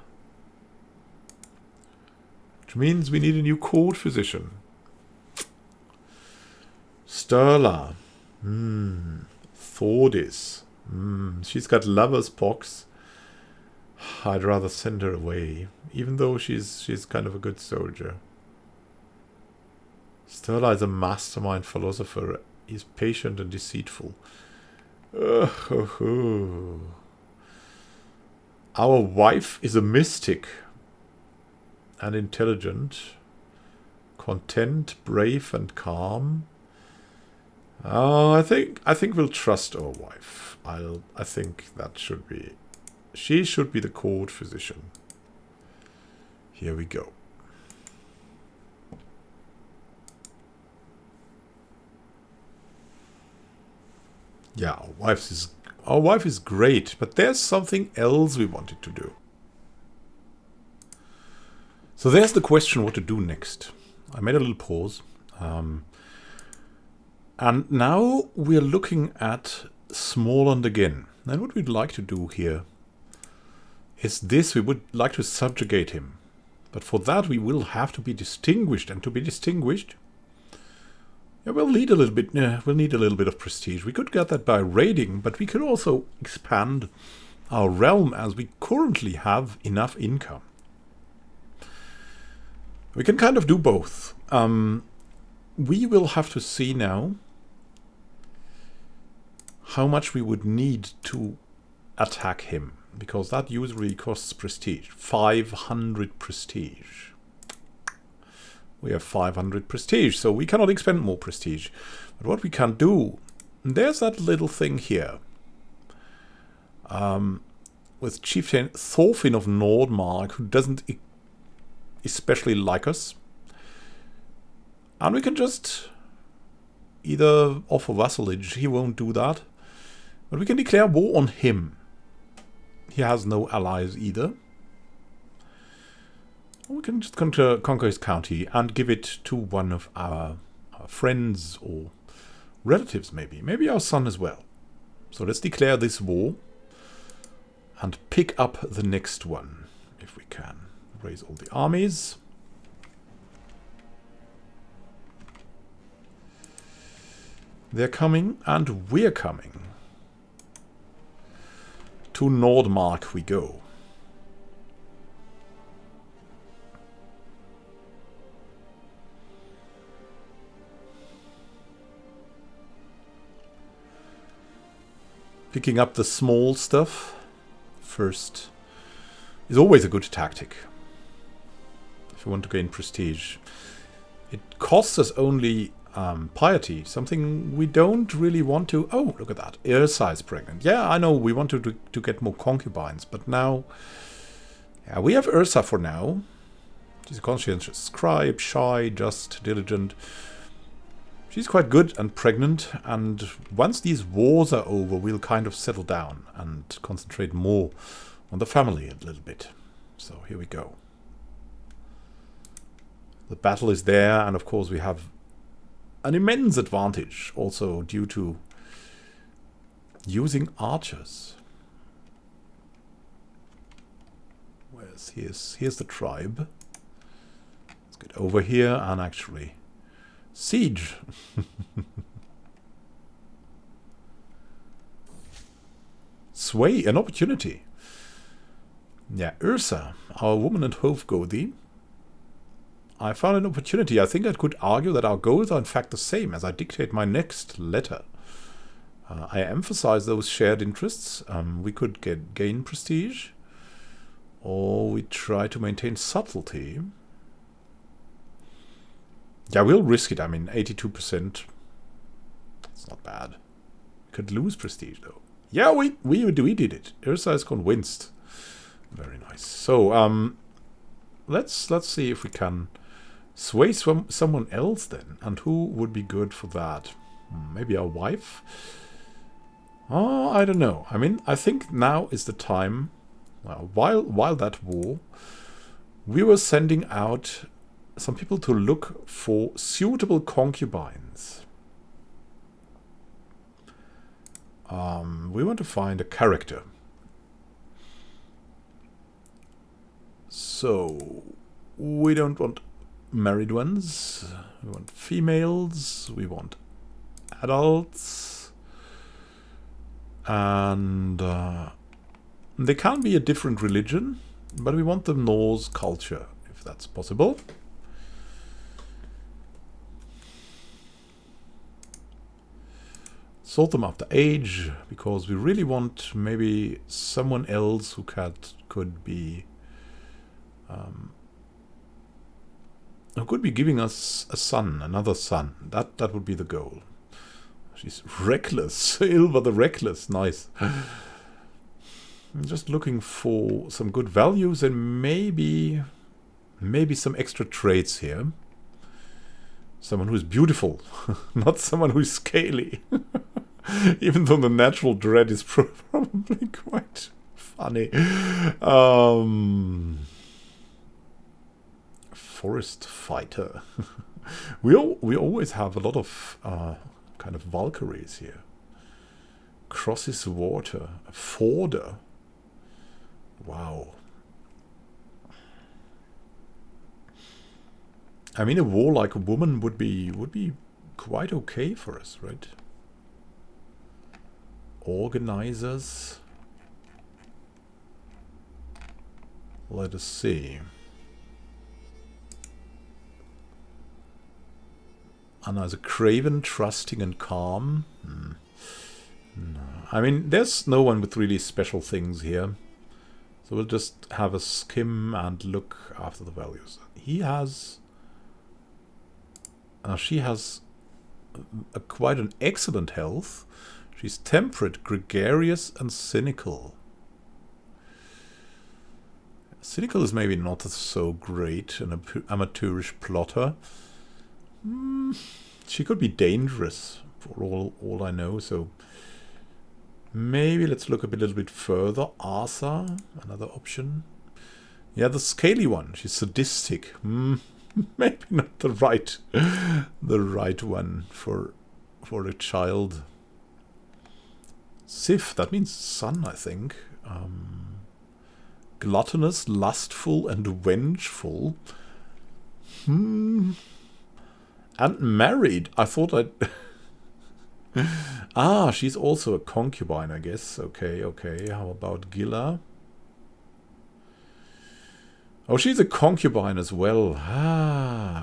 Which means we need a new court physician. Sturla. Thordis. She's got lover's pox. I'd rather send her away, even though she's kind of a good soldier. Sturla is a mastermind philosopher. He's patient and deceitful. Our wife is a mystic and intelligent, content, brave, and calm. I think we'll trust our wife. I think that should be... She should be the court physician. Here we go. Yeah, our wife is great, but there's something else we wanted to do. So there's the question what to do next. I made a little pause. And now we're looking at Småland again. And what we'd like to do here is this. We would like to subjugate him. But for that we will have to be distinguished. And to be distinguished, yeah, we'll need a little bit of prestige. We could get that by raiding, but we could also expand our realm as we currently have enough income. We can kind of do both. We will have to see now how much we would need to attack him, because that usually costs prestige. 500 prestige. We have 500 prestige, so we cannot expend more prestige. But what we can do, there's that little thing here. With Chieftain Thorfinn of Nordmark, who doesn't especially like us. And we can just either offer vassalage. He won't do that. But we can declare war on him. He has no allies either. We can just conquer his county and give it to one of our friends or relatives, maybe. Maybe our son as well. So let's declare this war and pick up the next one, if we can. Raise all the armies. They're coming, and we're coming. To Nordmark we go. Picking up the small stuff first is always a good tactic if you want to gain prestige. It costs us only piety, something we don't really want to... Oh, look at that. Irsa is pregnant. Yeah, I know we want to get more concubines, but now... Yeah, we have Irsa for now. She's a conscientious scribe, shy, just, diligent. She's quite good and pregnant, and once these wars are over, we'll kind of settle down and concentrate more on the family a little bit. So here we go. The battle is there, and of course we have an immense advantage also due to using archers. Here's the tribe. Let's get over here and actually siege. Sway, an opportunity. Yeah, Ursa, our woman and Hofgodi. I found an opportunity. I think I could argue that our goals are in fact the same as I dictate my next letter. I emphasize those shared interests. We could gain prestige, or we try to maintain subtlety. Yeah, we'll risk it. I mean, 82%. It's not bad. We could lose prestige though. Yeah, we did it. Ursa is convinced. Very nice. So let's see if we can sway someone else then. And who would be good for that? Maybe our wife? Oh, I don't know. I mean, I think now is the time. While that war, we were sending out some people to look for suitable concubines. We want to find a character. So, we don't want married ones. We want females. We want adults. And they can be a different religion, but we want the Norse culture, if that's possible. Sort them after age, because we really want maybe someone else who could be giving us a son, another son. That would be the goal. She's reckless. Ilva the Reckless. Nice. I'm just looking for some good values and maybe some extra traits here. Someone who's beautiful, not someone who's scaly. Even though the natural dread is probably quite funny. Forest fighter. we always have a lot of kind of Valkyries here. Crosses water. A forder. Wow. I mean, a warlike woman would be quite okay for us, right? Organizers. Let us see. Anna is a craven, trusting and calm. No. I mean, there's no one with really special things here. So we'll just have a skim and look after the values. He has... she has quite an excellent health. She's temperate, gregarious, and cynical. Cynical is maybe not so great, an amateurish plotter. She could be dangerous, for all I know, so... Maybe let's look a little bit further. Asa, another option. Yeah, the scaly one. She's sadistic. Maybe not the right one for a child. Sif, that means son, I think. Gluttonous, lustful, and vengeful. And married. I thought I'd... she's also a concubine, I guess. Okay. How about Gilla? Oh, she's a concubine as well.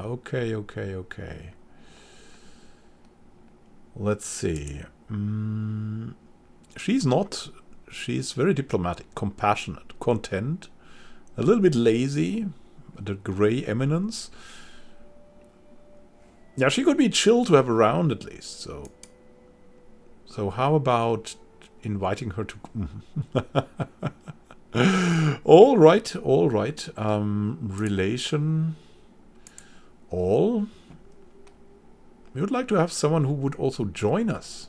Okay. Let's see. She's not... She's very diplomatic, compassionate, content, a little bit lazy, the grey eminence. Yeah, she could be chill to have around at least, so... So how about inviting her to... All right. Relation. All. We would like to have someone who would also join us.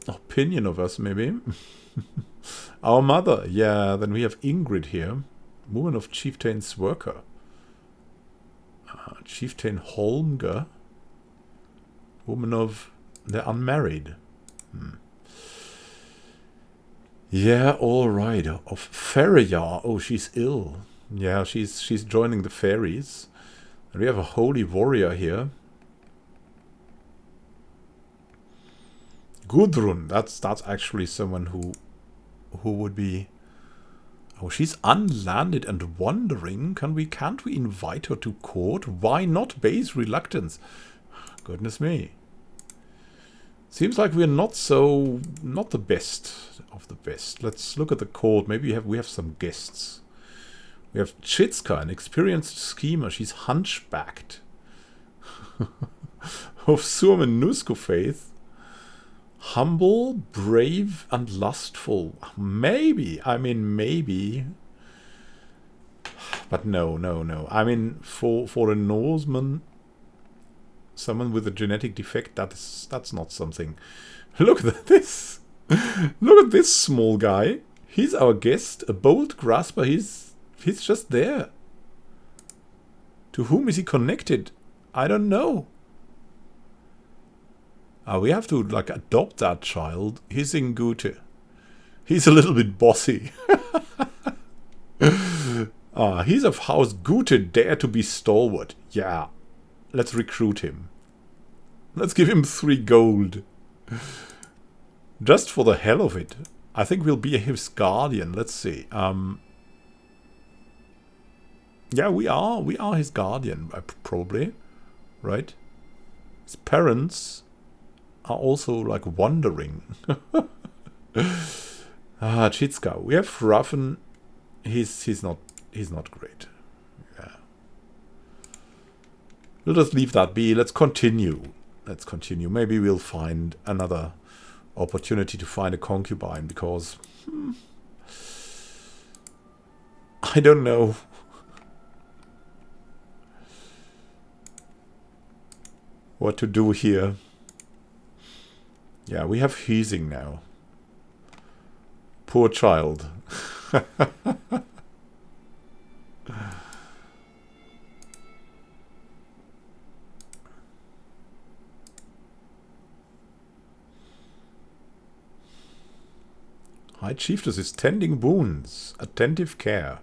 Opinion of us, maybe. Our mother. Yeah, then we have Ingrid here. Woman of Chieftain's worker. Chieftain Holmger. Woman of the unmarried. Yeah, all right. Of Ferriar. Oh, she's ill. Yeah, she's joining the fairies. And we have a holy warrior here. Gudrun. That's actually someone who would be. Oh, she's unlanded and wandering. Can't we invite her to court? Why not? Base reluctance. Goodness me. Seems like we're not the best of the best. Let's look at the court. Maybe we have some guests. We have Chitska, an experienced schemer. She's hunchbacked. Of Surm and Nusku faith. Humble, brave, and lustful. Maybe. I mean, maybe. But no. I mean, for a Norseman, someone with a genetic defect, that's not something. Look at this. Look at this small guy. He's our guest, a bold grasper. He's just there. To whom is he connected? I don't know. We have to like adopt that child. He's in Gute. He's a little bit bossy. He's of House Gute, dare to be stalwart. Yeah. Let's recruit him. Let's give him 3 gold. Just for the hell of it. I think we'll be his guardian. Let's see. Yeah, we are his guardian, probably. Right? His parents are also like wandering. Chitska. We have Ruffen. He's not great. Yeah. We'll just leave that be. Let's continue. Maybe we'll find another opportunity to find a concubine, because I don't know. What to do here. Yeah, we have Hiesing now. Poor child. High Chiefess is tending wounds. Attentive care.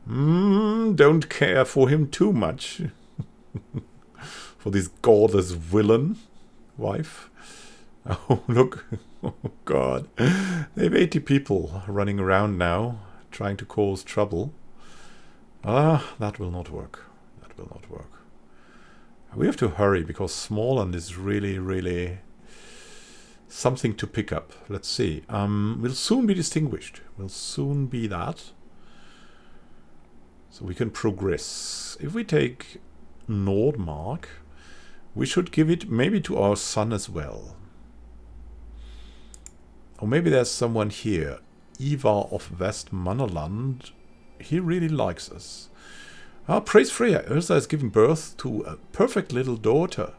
Don't care for him too much. For this goddess villain wife. Oh, look. Oh, God. They have 80 people running around now, trying to cause trouble. That will not work. That will not work. We have to hurry, because Smallland is really, really something to pick up. Let's see. We'll soon be distinguished. We'll soon be that. So we can progress. If we take Nordmark, we should give it maybe to our son as well. Or maybe there's someone here. Ivar of West Mannerland. He really likes us. Praise Freya. Ursa has given birth to a perfect little daughter.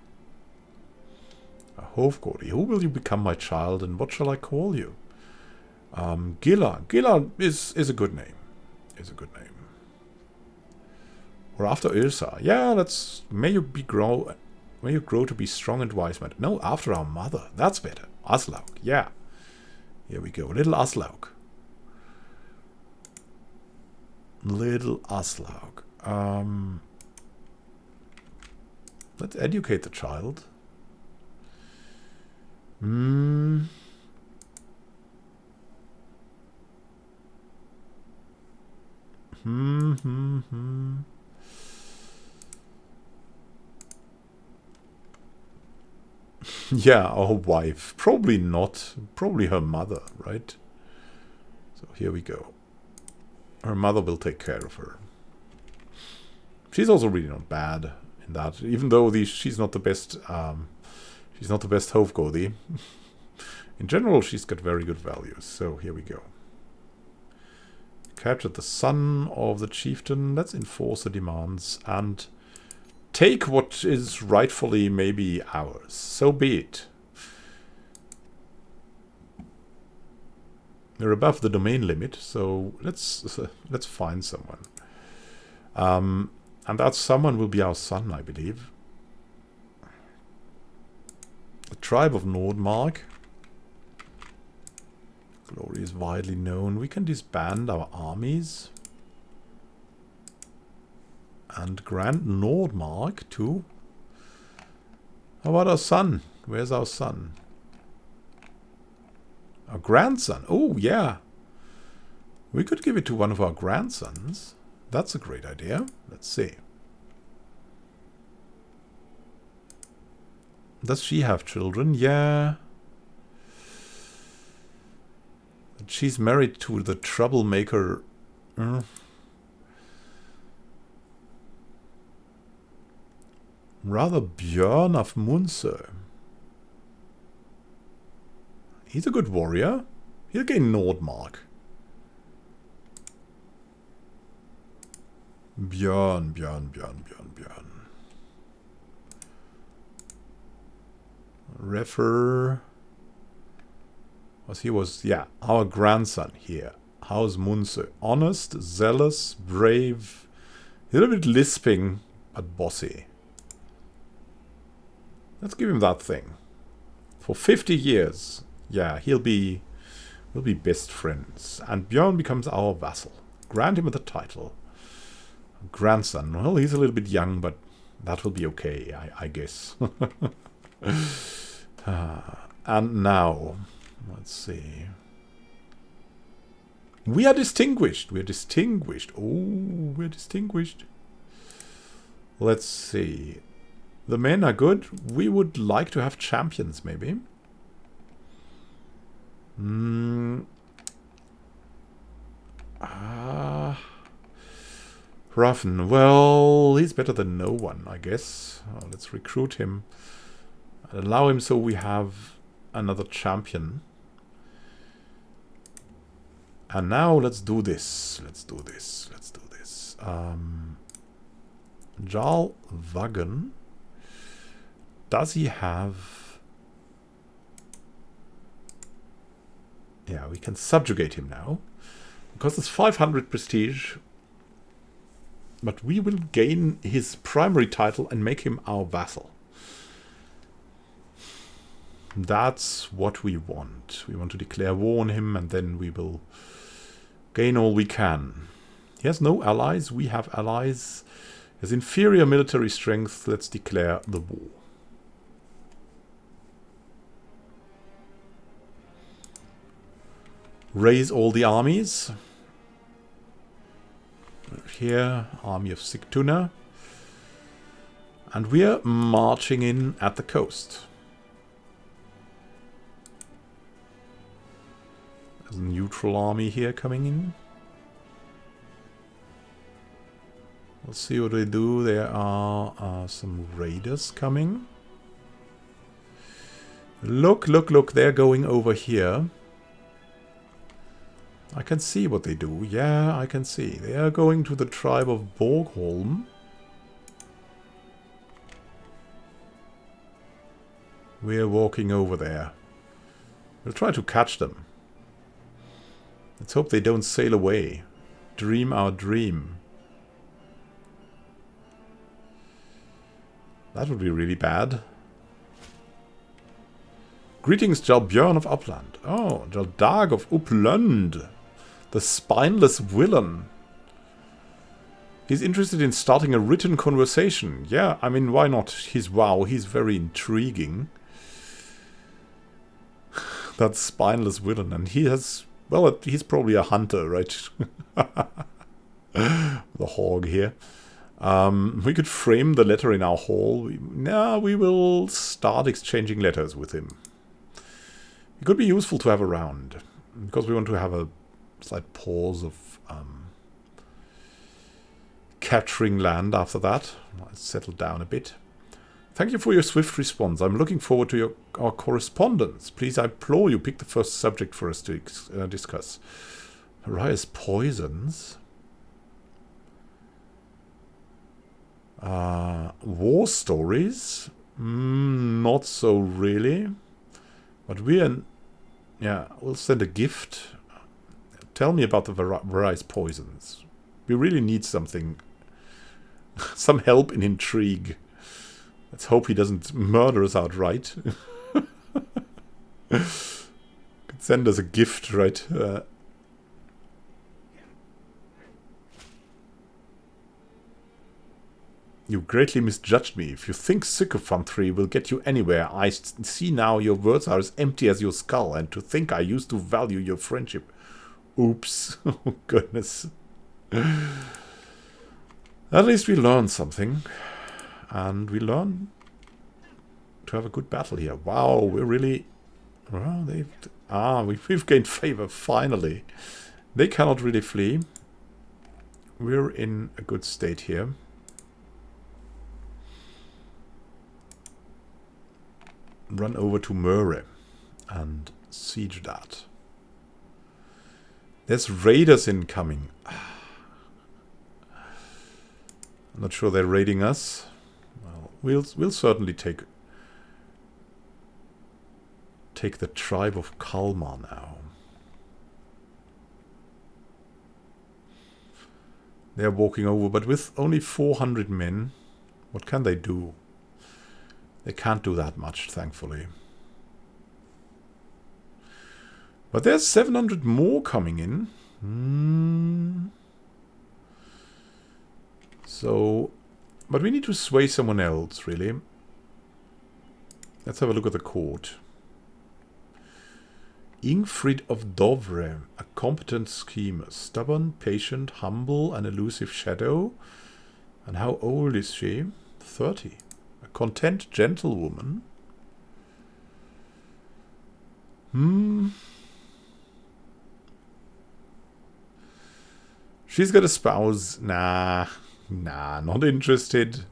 A Hofgori. Who will you become, my child, and what shall I call you? Gilla. Gilla is a good name. Is a good name. Or after Ursa. Yeah, let's... May you grow to be strong and wise, man. No, after our mother. That's better. Aslaug. Yeah. Here we go. Little Aslaug. Little Aslaug. Let's educate the child. Yeah, our wife. Probably not. Probably her mother, right? So here we go. Her mother will take care of her. She's also really not bad in that, even though she's not the best. She's not the best Hofgodi. In general, she's got very good values. So here we go. Captured the son of the chieftain. Let's enforce the demands and take what is rightfully maybe ours. So be it. We're above the domain limit, so let's find someone. And that someone will be our son, I believe. The tribe of Nordmark. Glory is widely known. We can disband our armies. And grant Nordmark to... How about our son? Where's our son? Our grandson. Oh, yeah. We could give it to one of our grandsons. That's a great idea. Let's see. Does she have children? Yeah. She's married to the troublemaker. Rather Björn of Munse. He's a good warrior. He'll gain Nordmark. Björn. Refer. Yeah, our grandson here. How's Munse? Honest, zealous, brave. A little bit lisping, but bossy. Let's give him that thing. For 50 years. Yeah, we'll be best friends. And Björn becomes our vassal. Grant him the title. Grandson. Well, he's a little bit young, but that will be okay, I guess. And now, let's see. We are distinguished. We're distinguished. Oh, we're distinguished. Let's see. The men are good. We would like to have champions, maybe. Ruffin. Well, he's better than no one, I guess. Oh, let's recruit him. Allow him so we have another champion. And now let's do this. Jarl Björn. Does he have... Yeah, we can subjugate him now. Because it's 500 prestige. But we will gain his primary title and make him our vassal. That's what we want. We want to declare war on him and then we will gain all we can. He has no allies. We have allies. He has inferior military strength. Let's declare the war. Raise all the armies. Here, army of Sigtuna. And we're marching in at the coast. There's a neutral army here coming in. We'll see what they do. There are some raiders coming. Look, they're going over here. I can see what they do. Yeah, I can see. They are going to the tribe of Borgholm. We're walking over there. We'll try to catch them. Let's hope they don't sail away. Dream our dream. That would be really bad. Greetings, Jarl Björn of Upland. Oh, Jarl Dag of UPPLAND. The spineless villain. He's interested in starting a written conversation. Yeah, I mean, why not? He's very intriguing. That spineless villain. And he has, well, he's probably a hunter, right? The hog here. We could frame the letter in our hall. We will start exchanging letters with him. It could be useful to have around. Because we want to have a slight pause of capturing land after that. Let's settle down a bit. Thank you for your swift response. I'm looking forward to our correspondence. Please, I implore you, pick the first subject for us to discuss. Mariah's poisons. War stories? Not so really. But we'll send a gift. Tell me about the various poisons. We really need something. Some help in intrigue. Let's hope he doesn't murder us outright. Could send us a gift, right? You greatly misjudged me. If you think sycophantry will get you anywhere, I see now your words are as empty as your skull, and to think I used to value your friendship. Oops. Oh, goodness. At least we learned something. And we learn to have a good battle here. Wow, we're really... Well, we've gained favor, finally. They cannot really flee. We're in a good state here. Run over to Murray and siege that. There's raiders incoming. I'm not sure they're raiding us. Well, we'll certainly take the tribe of Kalmar now. They're walking over, but with only 400 men, what can they do? They can't do that much, thankfully. But there's 700 more coming in. So, but we need to sway someone else, really. Let's have a look at the court. Ingfrid of Dovre, a competent schemer, stubborn, patient, humble, an elusive shadow. And how old is she? 30. A content gentlewoman. She's got a spouse. Nah, not interested.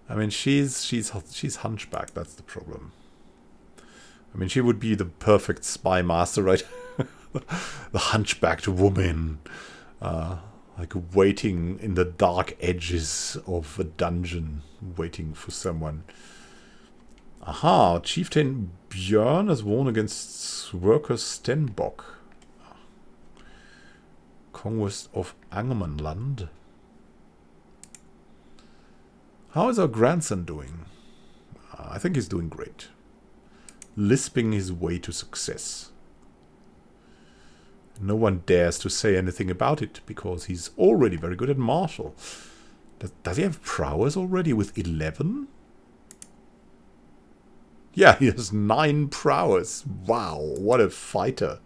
I mean, she's hunchback. That's the problem. I mean, she would be the perfect spy master, right? The hunchbacked woman, like waiting in the dark edges of a dungeon, waiting for someone. Aha! Chieftain Björn has won against Sverker Stenbock. Conquest of Angermanland. How is our grandson doing? I think he's doing great. Lisping his way to success. No one dares to say anything about it, because he's already very good at martial. Does he have prowess already with 11? Yeah, he has 9 prowess. Wow, what a fighter.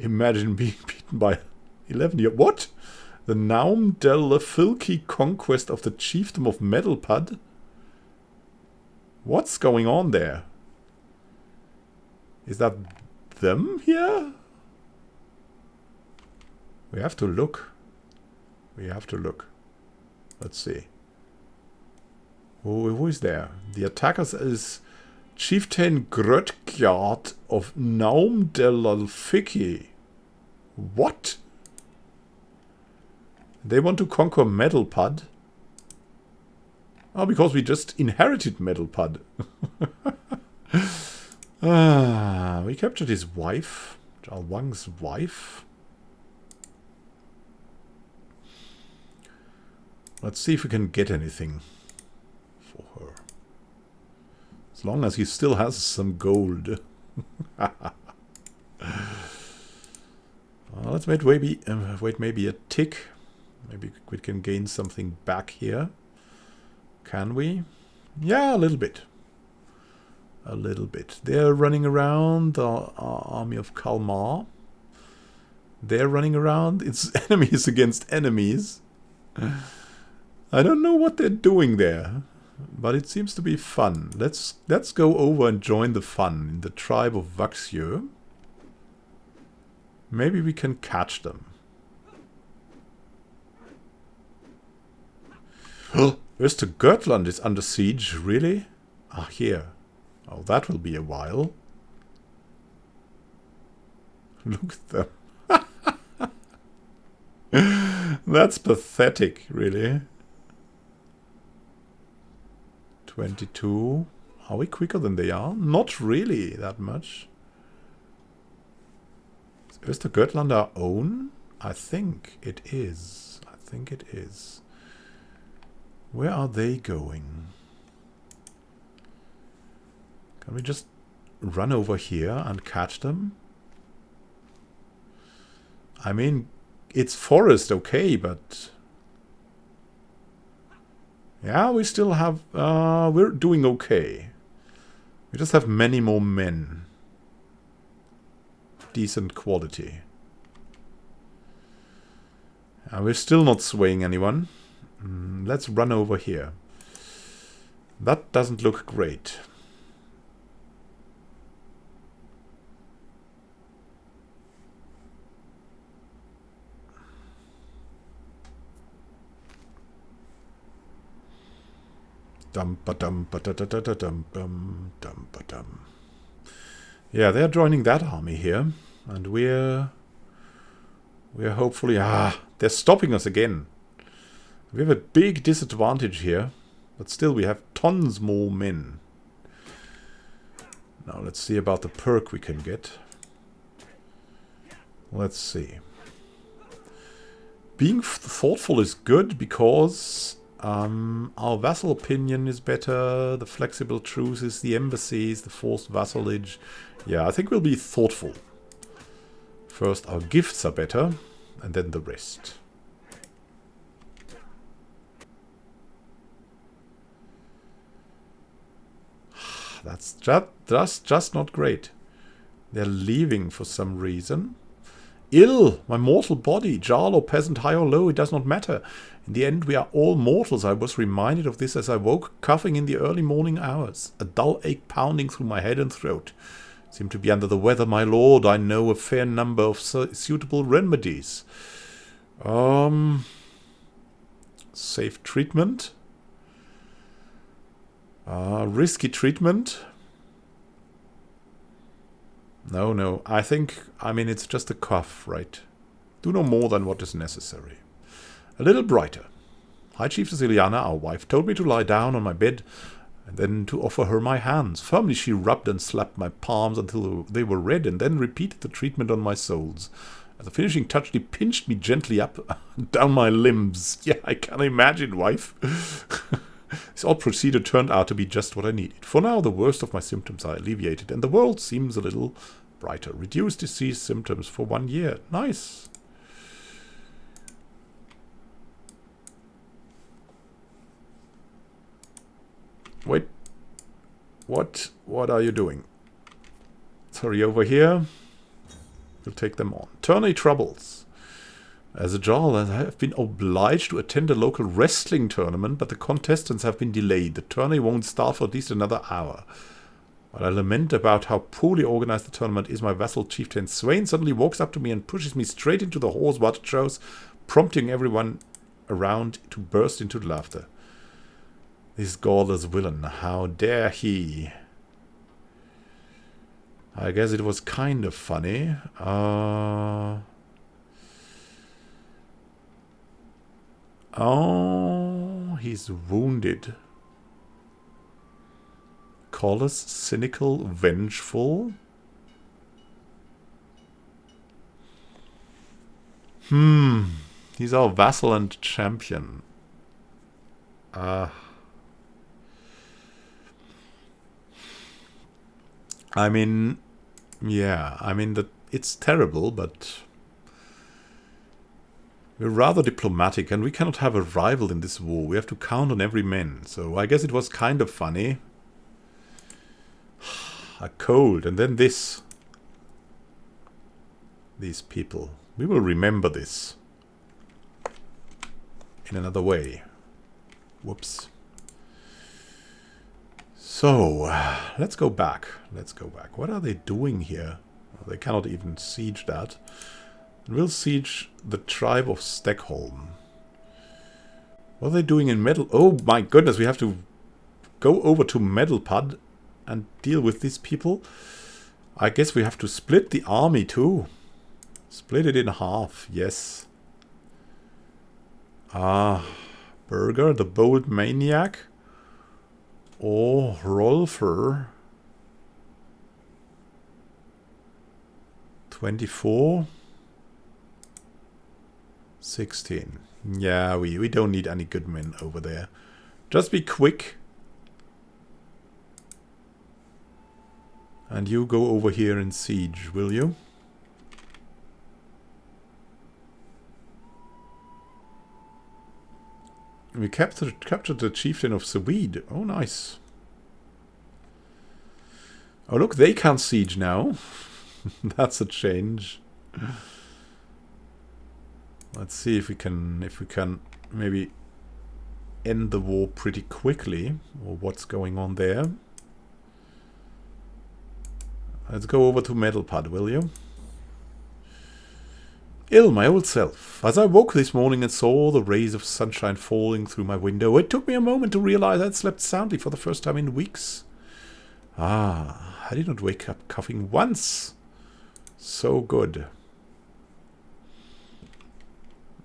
Imagine being beaten by 11. What? The Naum del Filky conquest of the Chieftain of Medelpad? What's going on there? Is that them here? We have to look. We have to look. Let's see. Who is there? The attackers is Chieftain Grötkjart of Naum del Alfiki. What? They want to conquer Medelpad? Oh, because we just inherited Medelpad. We captured his wife. Jarl Wang's wife. Let's see if we can get anything for her. As long as he still has some gold. Let's wait maybe a tick. Maybe we can gain something back here. Can we? Yeah, a little bit. A little bit. They're running around the army of Kalmar. They're running around. It's enemies against enemies. I don't know what they're doing there, but it seems to be fun. Let's go over and join the fun in the tribe of Vaxjö. Maybe we can catch them. Goatland is under siege, really? Ah, here. Oh, that will be a while. Look at them. That's pathetic, really. 22. Are we quicker than they are? Not really that much. Is the Goatland our own? I think it is. I think it is. Where are they going? Can we just run over here and catch them? I mean, it's forest, okay, but... Yeah, we still have... we're doing okay. We just have many more men. Decent quality. We're still not swaying anyone. Let's run over here. That doesn't look great. Yeah, they're joining that army here, and we're hopefully they're stopping us again. We have a big disadvantage here, but still we have tons more men. Now let's see about the perk we can get. Let's see. Being thoughtful is good because our vassal opinion is better, the flexible truces, the embassies, the forced vassalage. Yeah, I think we'll be thoughtful. First, our gifts are better, and then the rest. That's just not great. They're leaving for some reason. Ill, my mortal body, Jarl or peasant, high or low, it does not matter. In the end, we are all mortals. I was reminded of this as I woke, coughing in the early morning hours. A dull ache pounding through my head and throat. Seem to be under the weather, my lord. I know a fair number of suitable remedies. Safe treatment. Risky treatment. No. I mean, it's just a cough, right? Do no more than what is necessary. A little brighter. High Chiefess Ileana, our wife, told me to lie down on my bed and then to offer her my hands. Firmly she rubbed and slapped my palms until they were red and then repeated the treatment on my soles. As a finishing touch, she pinched me gently up down my limbs. Yeah, I can imagine, wife. This odd procedure turned out to be just what I needed. For now, the worst of my symptoms are alleviated, and the world seems a little brighter. Reduced disease symptoms for 1 year. Nice. Wait. What are you doing? Let's hurry over here. We'll take them on. Tourney troubles. As a Jarl, I have been obliged to attend a local wrestling tournament, but the contestants have been delayed. The tourney won't start for at least another hour. While I lament about how poorly organized the tournament is, my vassal chieftain Swain suddenly walks up to me and pushes me straight into the horse water shows, prompting everyone around to burst into laughter. This godless villain, how dare he? I guess it was kind of funny. Oh, he's wounded. Callous, cynical, vengeful. He's our vassal and champion. I mean, yeah, I mean that it's terrible, but we're rather diplomatic, and we cannot have a rival in this war. We have to count on every man. So I guess it was kind of funny. A cold, and then this. These people. We will remember this. In another way. Whoops. So, let's go back. Let's go back. What are they doing here? Well, they cannot even siege that. We'll siege the tribe of Stockholm. What are they doing in Metal? Oh my goodness, we have to go over to Metalpad and deal with these people. I guess we have to split the army too. Split it in half, yes. Berger, the bold maniac. Or Rolfer. 24. 16. Yeah, we don't need any good men over there. Just be quick. And you go over here and siege, will you? We captured the Chieftain of Sweden. Oh, nice. Oh, look, they can't siege now. That's a change. Let's see if we can maybe end the war pretty quickly, or what's going on there. Let's go over to Metalpad, will you? Ill, my old self. As I woke this morning and saw the rays of sunshine falling through my window, it took me a moment to realize I'd slept soundly for the first time in weeks. Ah, I did not wake up coughing once. So good.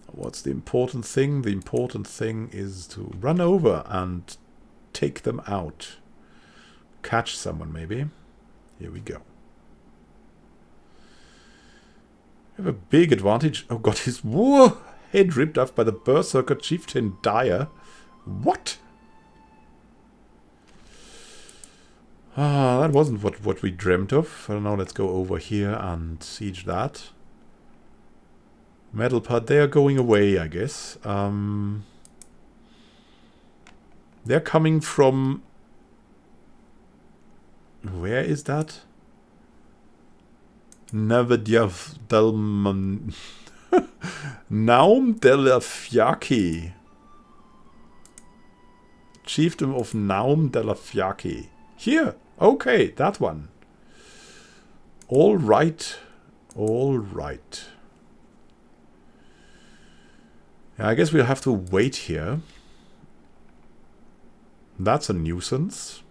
What's the important thing? The important thing is to run over and take them out. Catch someone, maybe. Here we go. We have a big advantage. Oh god, his head ripped off by the berserker chieftain Dire. What? Ah, that wasn't what we dreamt of. I don't know, let's go over here and siege that. Metalpad, they are going away, I guess. They're coming from... Where is that? Navadjav Dalman... Naum Delafjaki. Chieftain of Naum Delafjaki. Here! Okay, that one. All right. All right. Yeah, I guess we'll have to wait here. That's a nuisance.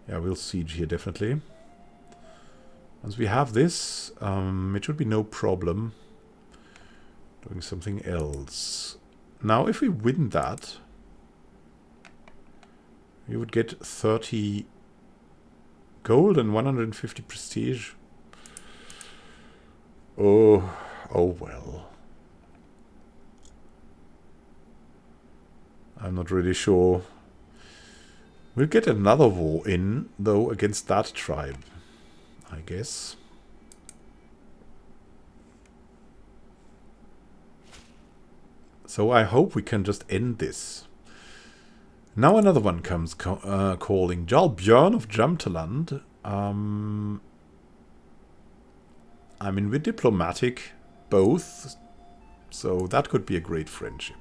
Yeah, we'll siege here definitely. Once we have this, it should be no problem doing something else. Now, if we win that, we would get 30 gold and 150 prestige. Oh well. I'm not really sure. We'll get another war in, though, against that tribe, I guess. So I hope we can just end this. Now another one comes calling. Jarl Björn of Jumpterland. I mean, we're diplomatic, both, so that could be a great friendship.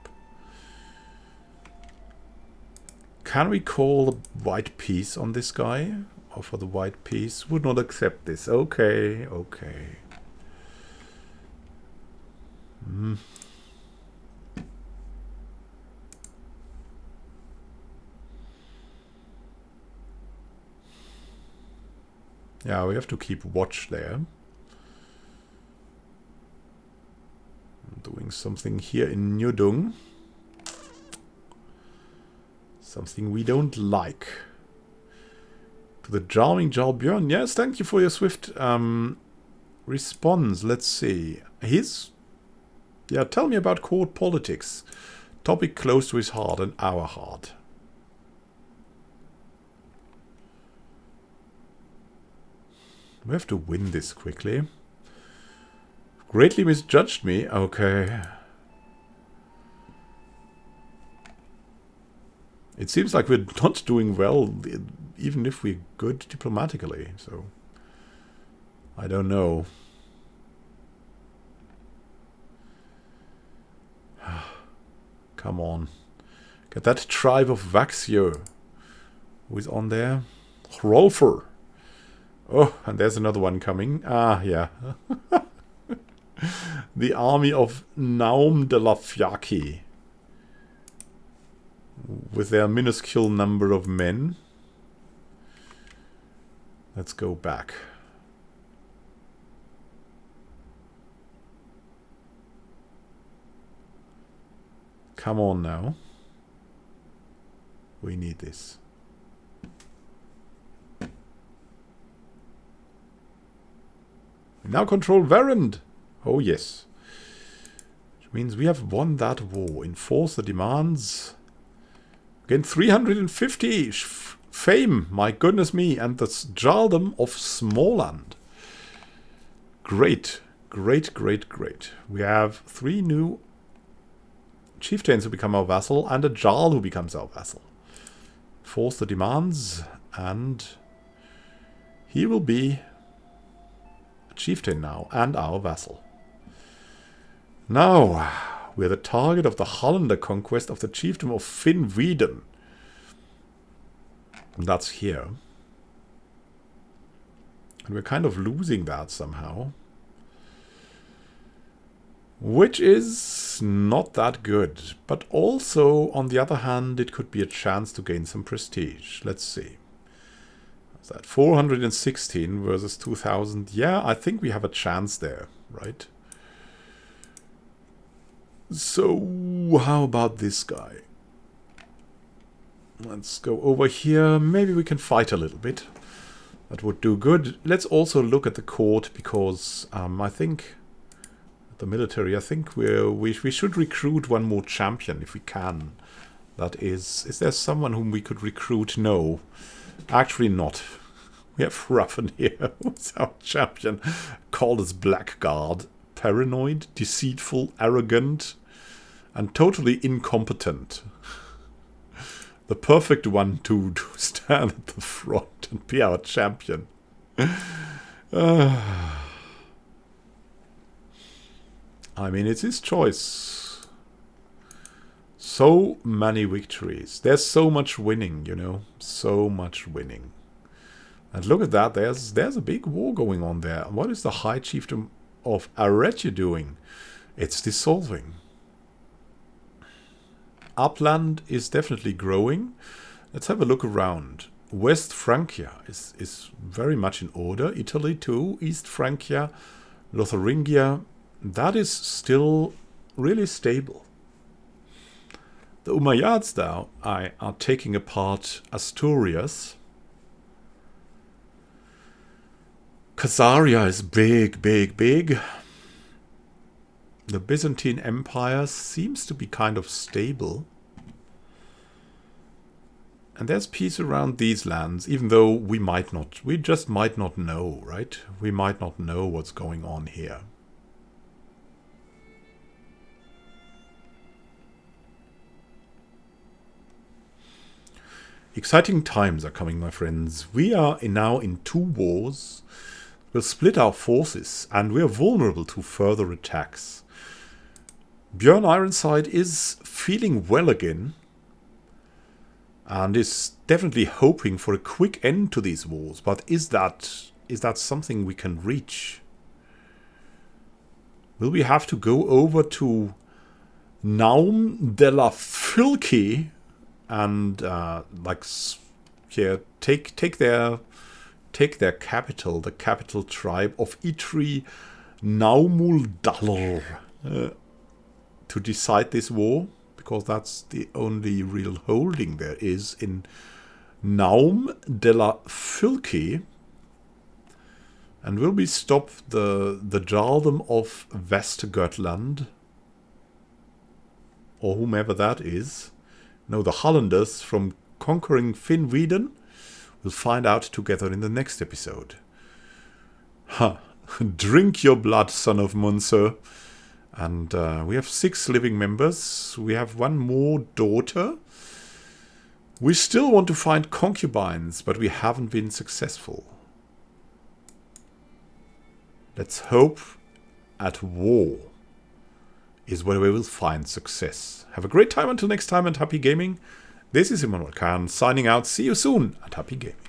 Can we call the white peace on this guy? Offer the white peace. Would not accept this. Okay, okay. Yeah, we have to keep watch there. Doing something here in Njudung. Something we don't like. To the charming Jarl Björn. Yes, thank you for your swift response. Let's see. Yeah, tell me about court politics. Topic close to his heart and our heart. We have to win this quickly. Greatly misjudged me. Okay. It seems like we're not doing well, even if we're good diplomatically, so... I don't know. Come on. Get that tribe of Vaxio. Who is on there? Hrolfr. Oh, and there's another one coming. Ah, yeah. The army of Naum de la Fjaki. With their minuscule number of men. Let's go back. Come on now. We need this. We now control Verand. Oh yes. Which means we have won that war. Enforce the demands. Again, 350 fame. My goodness me. And the Jarldom of Småland. Great. Great, great, great. We have 3 new chieftains who become our vassal and a Jarl who becomes our vassal. Force the demands and he will be a chieftain now and our vassal. Now, we're the target of the Hollander conquest of the chiefdom of Finnveden. That's here. And we're kind of losing that somehow. Which is not that good. But also, on the other hand, it could be a chance to gain some prestige. Let's see. What's that? 416 versus 2000. Yeah, I think we have a chance there, right? So, how about this guy? Let's go over here. Maybe we can fight a little bit. That would do good. Let's also look at the court, because I think... the military, I think we should recruit one more champion if we can. That is there someone whom we could recruit? No. Actually not. We have Ruffin here. Who's our champion? Called as Blackguard. Paranoid, deceitful, arrogant, and totally incompetent. The perfect one to stand at the front and be our champion. I mean, it's his choice. So many victories. There's so much winning, you know. So much winning. And look at that. There's a big war going on there. What is the High Chieftain of Aretje doing? It's dissolving. Upland is definitely growing. Let's have a look around. West Francia is very much in order. Italy too. East Francia, Lotharingia. That is still really stable. The Umayyads now are taking apart Asturias. Khazaria is big, big, big. The Byzantine Empire seems to be kind of stable. And there's peace around these lands, even though we just might not know, right? We might not know what's going on here. Exciting times are coming, my friends. We are now in 2 wars. We'll split our forces, and we are vulnerable to further attacks. Björn Ironside is feeling well again, and is definitely hoping for a quick end to these wars. But is that something we can reach? Will we have to go over to Naum de la Fylke and take their capital, the capital tribe of Itri Naumuldalr, to decide this war, because that's the only real holding there is in Naum de la Fylke. And will we stop the Jarldom of Västergötland, or whomever that is? No, the Hollanders from conquering Finnveden? We'll find out together in the next episode. Ha! Drink your blood, son of Munzer. And we have 6 living members. We have 1 more daughter. We still want to find concubines, but we haven't been successful. Let's hope at war is where we will find success. Have a great time until next time, and happy gaming. This is Immanuel signing out. See you soon, and happy gaming.